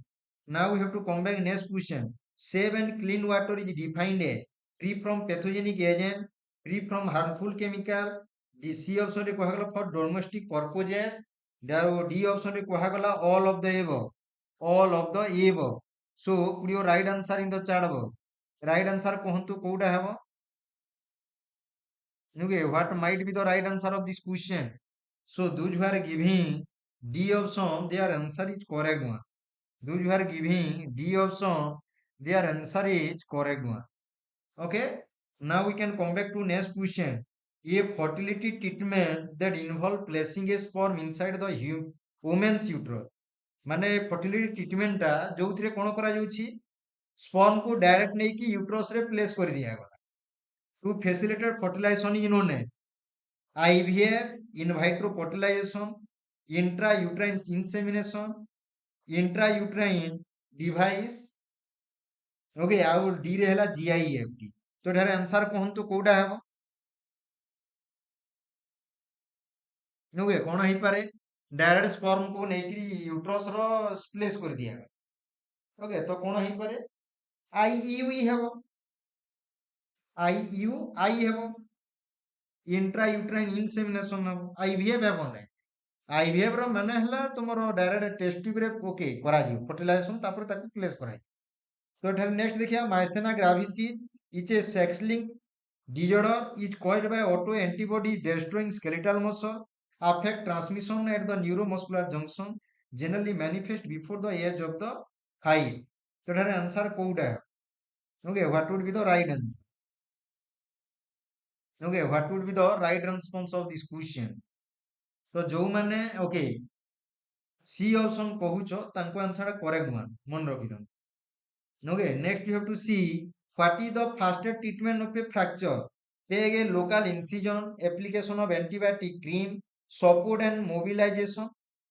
now we have to come back next question safe and clean water is defined as free from pathogenic agent free from harmful chemical the c option रे कहा गला for domestic purposes d option रे कहा गला all of the above so put your right answer in the chat box right answer कहंतु कोउटा हेबो okay what might be the right answer of this question so those who are giving d option their answer is correct one those who are giving d option their answer is correct one okay now we can come back to next question a fertility treatment that involve placing a sperm inside the woman's uterus माने fertility treatment टा जोउथिरे कोन करा जाउची sperm को डायरेक्ट नै कि यूट्रस रे प्लेस कर दिया गला to facilitate fertilization is known as IVF, in vitro fertilization, intrauterine insemination, intrauterine device, okay आउ डी रे हला GIFT तो एठारे आंसर कहंतु कोउटा हेबो ओके कोन हेई पारे डायरेक्ट स्पर्म को नेकरी यूट्रस रो प्लेस कर दिया ओके तो कोन हेई पारे IUI हेबो आई हेबो इंट्रायूट्राइन इनसेमिनेशन हेबो IVF हेबो नै आईवीएफ रो माने हला तुमरो डायरेक्ट टेस्ट ट्यूब रे ओके करा जियो फर्टिलाइजेशन तापर ताकू प्लेस कराई तो एठार नेक्स्ट देखिया myasthenia gravis is a sex link disorder is caused by autoantibody destroying skeletal muscle affect transmission at the neuromuscular junction generally manifest before the age of the 5 तो एठार आंसर कोउडा okay what would be the right answer okay what would be the right response of this question तो जो माने ओके सी ऑप्शन कहूछ तांको आंसर करेक्ट वन मन रखि दम okay next you have to see what is the fastest treatment of a fracture take a local incision application of antibiotic cream support and mobilisation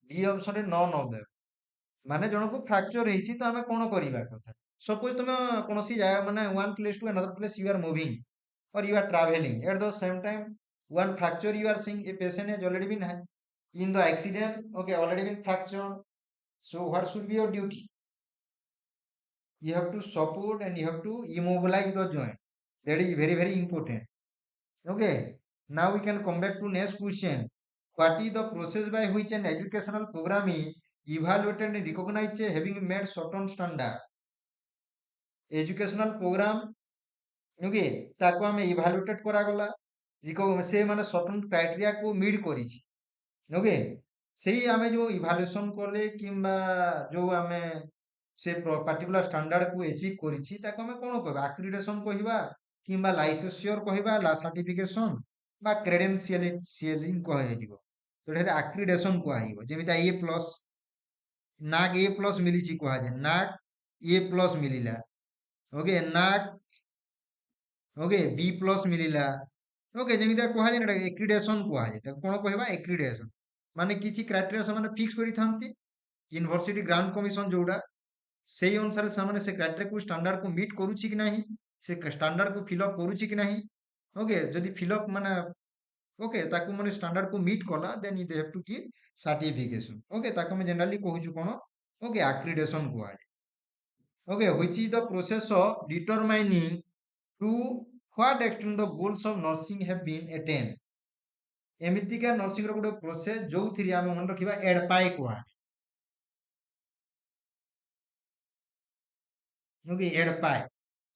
D option रे नॉन ऑफ दैट माने जण को फ्रैक्चर हेछि तो हमें कोन करिवा कथा सपोज तुम कोनोसी जाय माने one place to another place you are moving और you are travelling at the same time one fracture you are seeing, a patient has already been in the accident, okay, already been fractured. So what should be your duty? You have to support and you have to immobilize the joint. That is very, very important. Okay. Now we can come back to next question. What is the process by which an educational program is evaluated and recognized having met certain standard? Educational program, okay, ତାକୁ ଆମେ evaluated କରାଗଲା, ସେ ମାନେ certain criteria को meet କରିଛି, ओके ସେଇ ଆମେ ଯୋଉ ଇଭାଲୁଏସନ କଲେ କିମ୍ବା ଯୋଉ ଆମେ ସେ ପାର୍ଟିକୁଲାର ଷ୍ଟାଣ୍ଡାର୍ଡ କୁ ଏଚିଭ୍ କରିଛି ତାକୁ ଆମେ କଣ କହିବା? ଆକ୍ରିଡେସନ କହିବା କିମ୍ବା ଲାଇସେନ୍ସିୟର କହିବା, ସାର୍ଟିଫିକେସନ ବା କ୍ରେଡେନ୍ସିଆଲିଂ କୁହାଯିବ। ତ ଏଠାରେ ଆକ୍ରିଡେସନ କୁହାଯିବ। ଯେମିତି ଏ ପ୍ଲସ୍, ନାକ୍ ଏ ପ୍ଲସ୍ ମିଳିଛି କୁହାଯାଏ, ନାକ୍ ଏ ପ୍ଲସ୍ ମିଳିଲା, ଓକେ, ନାକ୍ ଓକେ ବି ପ୍ଲସ୍ ମିଳିଲା, ଓକେ, ଯେମିତି କୁହାଯାଏ ଏଟା ଏକ୍ରିଡେସନ କୁହାଯାଏ। ତାକୁ କଣ କହିବା? ଏକ୍ରିଡେସନ। ମାନେ କିଛି କ୍ରାଇଟେରିଆ ସେମାନେ ଫିକ୍ସ କରିଥାନ୍ତି, ୟୁନିଭର୍ସିଟି ଗ୍ରାଣ୍ଟ କମିଶନ ଯୋଉଟା, ସେଇ ଅନୁସାରେ ସେମାନେ ସେ କ୍ରାଇଟେରିଆକୁ ଷ୍ଟାଣ୍ଡାର୍ଡକୁ ମିଟ୍ କରୁଛି କି ନାହିଁ, ସେ ଷ୍ଟାଣ୍ଡାର୍ଡକୁ ଫିଲ୍ଅପ୍ କରୁଛି କି ନାହିଁ, ଓକେ, ଯଦି ଫିଲ୍ଅପ୍ ମାନେ ଓକେ ତାକୁ ମାନେ ଷ୍ଟାଣ୍ଡାର୍ଡକୁ ମିଟ୍ କଲା, then they have to give certification, okay, ତାକୁ ଆମେ ଜେନେରାଲି କହୁଛୁ କଣ? ଓକେ, ଆକ୍ରିଡେସନ କୁହାଯାଏ। Okay, which is the process of determining to what extent the goals of nursing have been attained? ଏମିତିକା ନର୍ସିଂର ଗୋଟେ ପ୍ରୋସେସ ଯୋଉଥିରେ ଆମେ ମନେ ରଖିବା ଏଡପାଏ କୁହାଯାଏ, ଓକେ, ଏଡପାଏ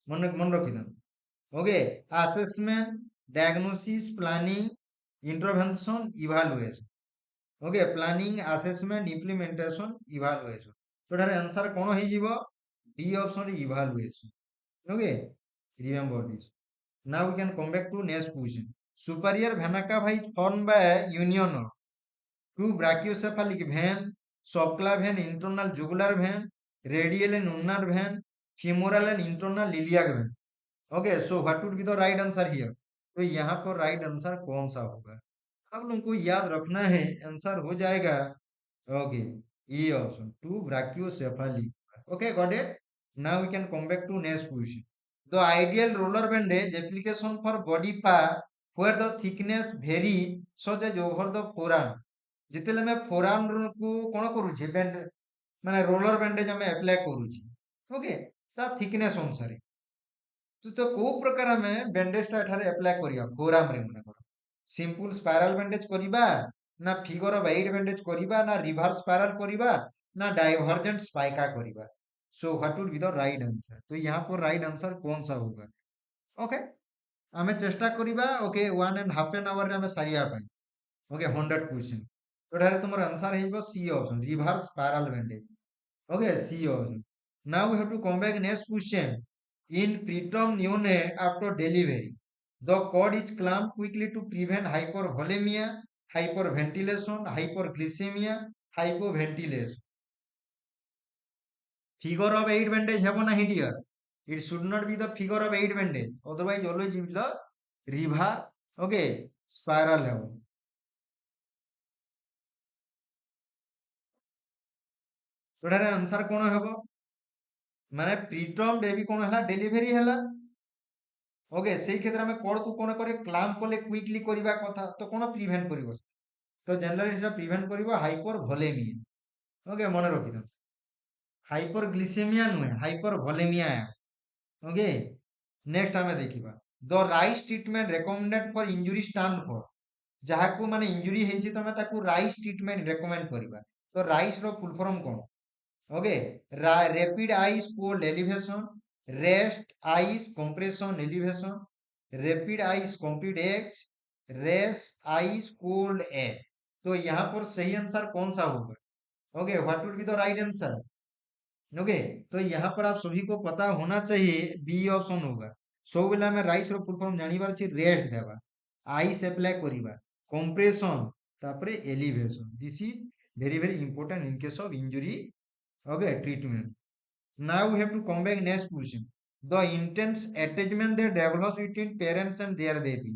ମନେ ରଖିଥାନ୍ତୁ, okay, assessment, diagnosis, planning, intervention, evaluation, okay, planning, assessment, implementation, evaluation. ଏଠାରେ ଆନ୍ସର କଣ ହେଇଯିବ? D option, evaluation, okay, remember this. Now we can come back to next question. Superior vena cava is formed by union of two brachiocephalic vein, subclavian internal jugular vein, radial and ulnar vein, femoral and internal iliac vein. Okay, so what would be the right answer here? तो यहाँ पर राइट आंसर कौन सा होगा? आप लोगों को याद रखना है, आंसर हो जाएगा ओके ये option two brachycephaly. Okay, got it. Now we can come back to next question. The ideal roller bandage application for body part where the thickness vary such as over the forearm। ଯେତେବେଳେ ଆମେ forearm କୁ କଣ କରୁଛେ ମାନେ ରୋଲର ବ୍ୟାଣ୍ଡେଜ ଆମେ ଆପ୍ଲାଏ କରୁଛେ, ଓକେ, ତା thickness ଅନୁସାରେ ତ କୋଉ ପ୍ରକାର ଆମେ ବ୍ୟାଣ୍ଡେଜଟା ଏଠାରେ ଆପ୍ଲାଏ କରିବା? ଫୋରାମରେ ମନେକର ସିମ୍ପଲ ସ୍ପାଇରାଲ ବ୍ୟାଣ୍ଡେଜ କରିବା, ନା ଫିଗର ଅଫ 8 ବ୍ୟାଣ୍ଡେଜ କରିବା, ନା ରିଭର୍ସ स्पाइरल କରିବା, ना डाइवर्जेंट स्पाइका करिबा। सो what would be the right answer? तो यहाँ पर राइट आंसर कौन सा होगा? ओके, आमे चेष्टा करिबा, ओके 1.5 आवर रे आमे सारिया पाई, ओके 100 क्वेश्चन। तो एठारे तुमर आंसर हेइबो C option, reverse spiral bandage, okay, C option. Now we have to come back next question. In preterm neonate after delivery, the cord is clamped quickly to prevent hypervolemia, hyperventilation, hyperglycemia, hypoventilation। Figure of 8 bandage have na here. It should not be the figure of 8 bandage. Otherwise, always it will the river, okay, spiral have। तो एटारे आंसर कोन हेबो? माने प्रीटर्म बेबी कोन हला? डेलीवरी हला, ओके, सेही क्षेत्र में कोड को कोन करे? क्लैम्प कोले क्विकली करिबा कथा, तो कोन प्रिवेंट करिवो? तो जनरली से प्रिवेंट करिवो हाइपरभोलेमिया, ओके, मने रखि दो। हाइपरग्लिसेमिया नुहे, हाइपरभोलेमिया, ओके। नेक्स्ट आमे देखिबा the right treatment recommended for injury stand for. जहाकू माने इंजुरी हेछि तमे ताकू राइस ट्रीटमेंट रेकमेंड करिबा। तो राइस रो फुल फॉर्म कोन? Okay, rapid ice cold elevation, rest ice compression elevation, rapid ice complete ex, rest ice cold air. तो यहाँ पर सही आंसर कौन सा होगा? Okay, what would be the right answer? Okay, तो यहाँ पर आप सभी को पता होना चाहिए बी ऑप्शन होगा। सब बेला में राइस रो फुल फॉर्म जानिबार अछि रेस्ट देबा, आइस अप्लाई करिबा, कंप्रेशन, तापरे elevation. This is very very important in case of injury, okay, treatment. Now we have to come back next question. The intense attachment that develops between parents and their baby.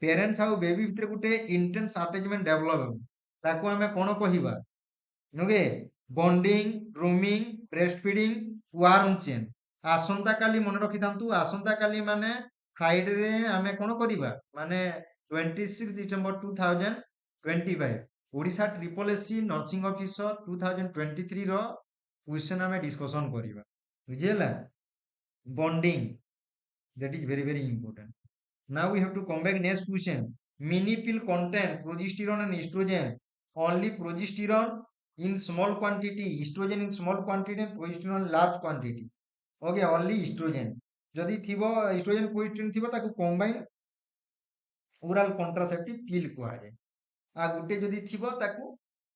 Parents आउ बेबी भितर गुटे इंटेंस अटैचमेंट डेवलप हो, ताको हमें कोन कहिबा? Okay, bonding, grooming, breastfeeding, warm chain. आसंता काली मन रखि थांतु, आसंता काली माने फ्राइडे रे हमें कोन करिबा? माने 26 December 2025 Odisha triple SC nursing officer 2023 रो क्वेश्चन हमें डिस्कशन करिबा बुझियला bonding that is very very important. Now we have to come back next question. Mini pill contain progesterone and estrogen. Only progesterone in small quantity, estrogen in small quantity and progesterone large quantity. Okay, only estrogen. যদি থিব estrogen progesterone থিব তাକୁ combine oral contraceptive pill କୁହାଯାଏ। आ गुटे যদি থিব ତାକୁ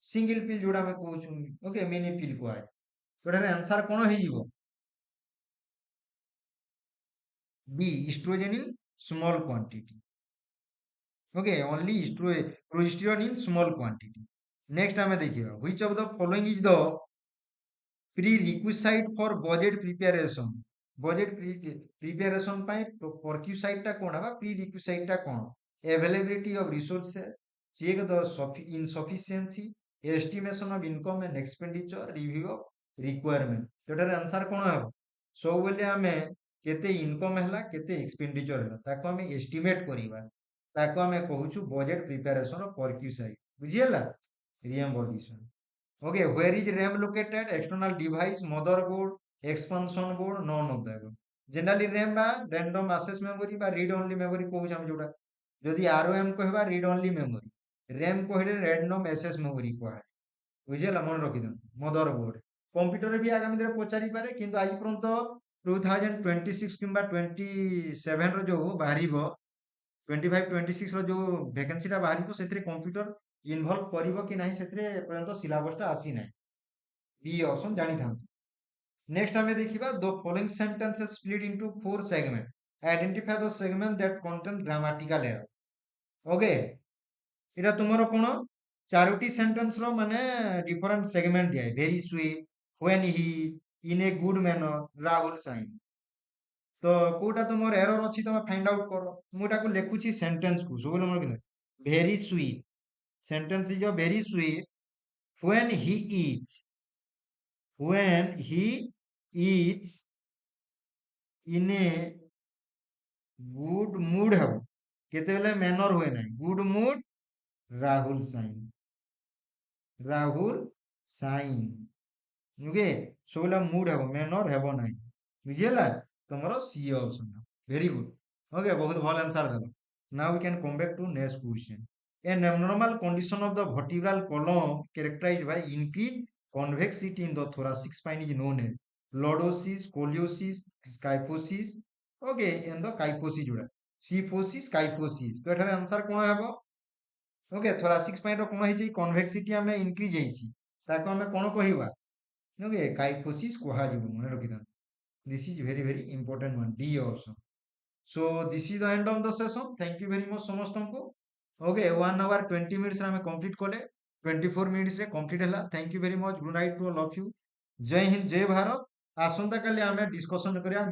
single pill जोड़ा ଆମେ କହୁଛୁ okay mini pill କୁହାଯାଏ। ତ ଏଟାର आंसर कोन ହେଇଯିବ B estrogen in small quantity. Okay, only progesterone in small quantity. Next ଆମେ ଦେଖିବା which of the following is the prerequisite for budget preparation. budget preparation ପାଇଁ prerequisite ଟା कोन हबा prerequisite ଟା कोन availability of resources, check the insufficiency, estimation of income and expenditure, review of requirement. तो एटार आंसर कोन हबा सब बेले आमे केते इनकम हैला केते एक्सपेंडिचर हैला ताको आमे एस्टिमेट करिबा ताको आमे कहूछु बजेट प्रिपरेशन ऑफ परक्यूसाइड बुझियला remember this one okay where is RAM located external device motherboard expansion board none of the above generally RAM बा रैंडम एक्सेस मेमोरी बा रीड ओनली मेमोरी कहूछु हम जोटा जदि आरओएम कहबा रीड ओनली मेमोरी रैम कहले रैंडम एक्सेस मेमोरी कहै बुझियला मन रखि दन मदरबोर्ड कंप्यूटर भी आगामी दिन पचारि पारे किंतु आज पर्यंत 2026 किंबा 27 रो जो बाहरिबो 25-26 रो जो वैकेंसी टा बाहरिबो सेतरे कंप्यूटर इन्वॉल्व करिवो कि नाही सेतरे पर्यंत सिलेबस टा आसी नाही बी ऑप्शन जानि थां नेक्स्ट हमें देखिबा the following sentences split into four segment identify the segment that contain grammatical error okay एटा तुमरो कोन चारोटी सेंटेंस रो माने डिफरेंट सेगमेंट दिया very sweet when he in a good manner Rahul sign तो कोटा तुमर एरर अछि तमे फाइंड आउट करो मुटा को लेखुची सेंटेंस को सब मन के very sweet sentence is very sweet when he is in a good mood हबो केते बेले मैनर होय नै good mood Rahul sign okay सोला मूड हबो मैनर हबो नै बुझियला तमरो C option very good okay बहुत भल आंसर देलो now we can come back to next question an abnormal condition of the vertebral column characterized by increased convexity in the thoracic spine is known as lordosis scoliosis kyphosis okay and the kyphosis जोड़ा kyphosis kyphosis तो एठारे आंसर कोन हेबो ओके thoracic spine रो कोन हेछि convexity हमें increase हेछि ताको हमें कोन कहिबा ओके kyphosis कोहा जिवो मन रखि दन this is very very important one D also so this is the end of the session thank you very much समस्तनको ओके 1 hour 20 minutes रे हमें कंप्लीट कोले 24 minutes रे कंप्लीट हला thank you very much good night to all of you जय हिंद जय भारत आसंता काली हमें डिस्कशन करिया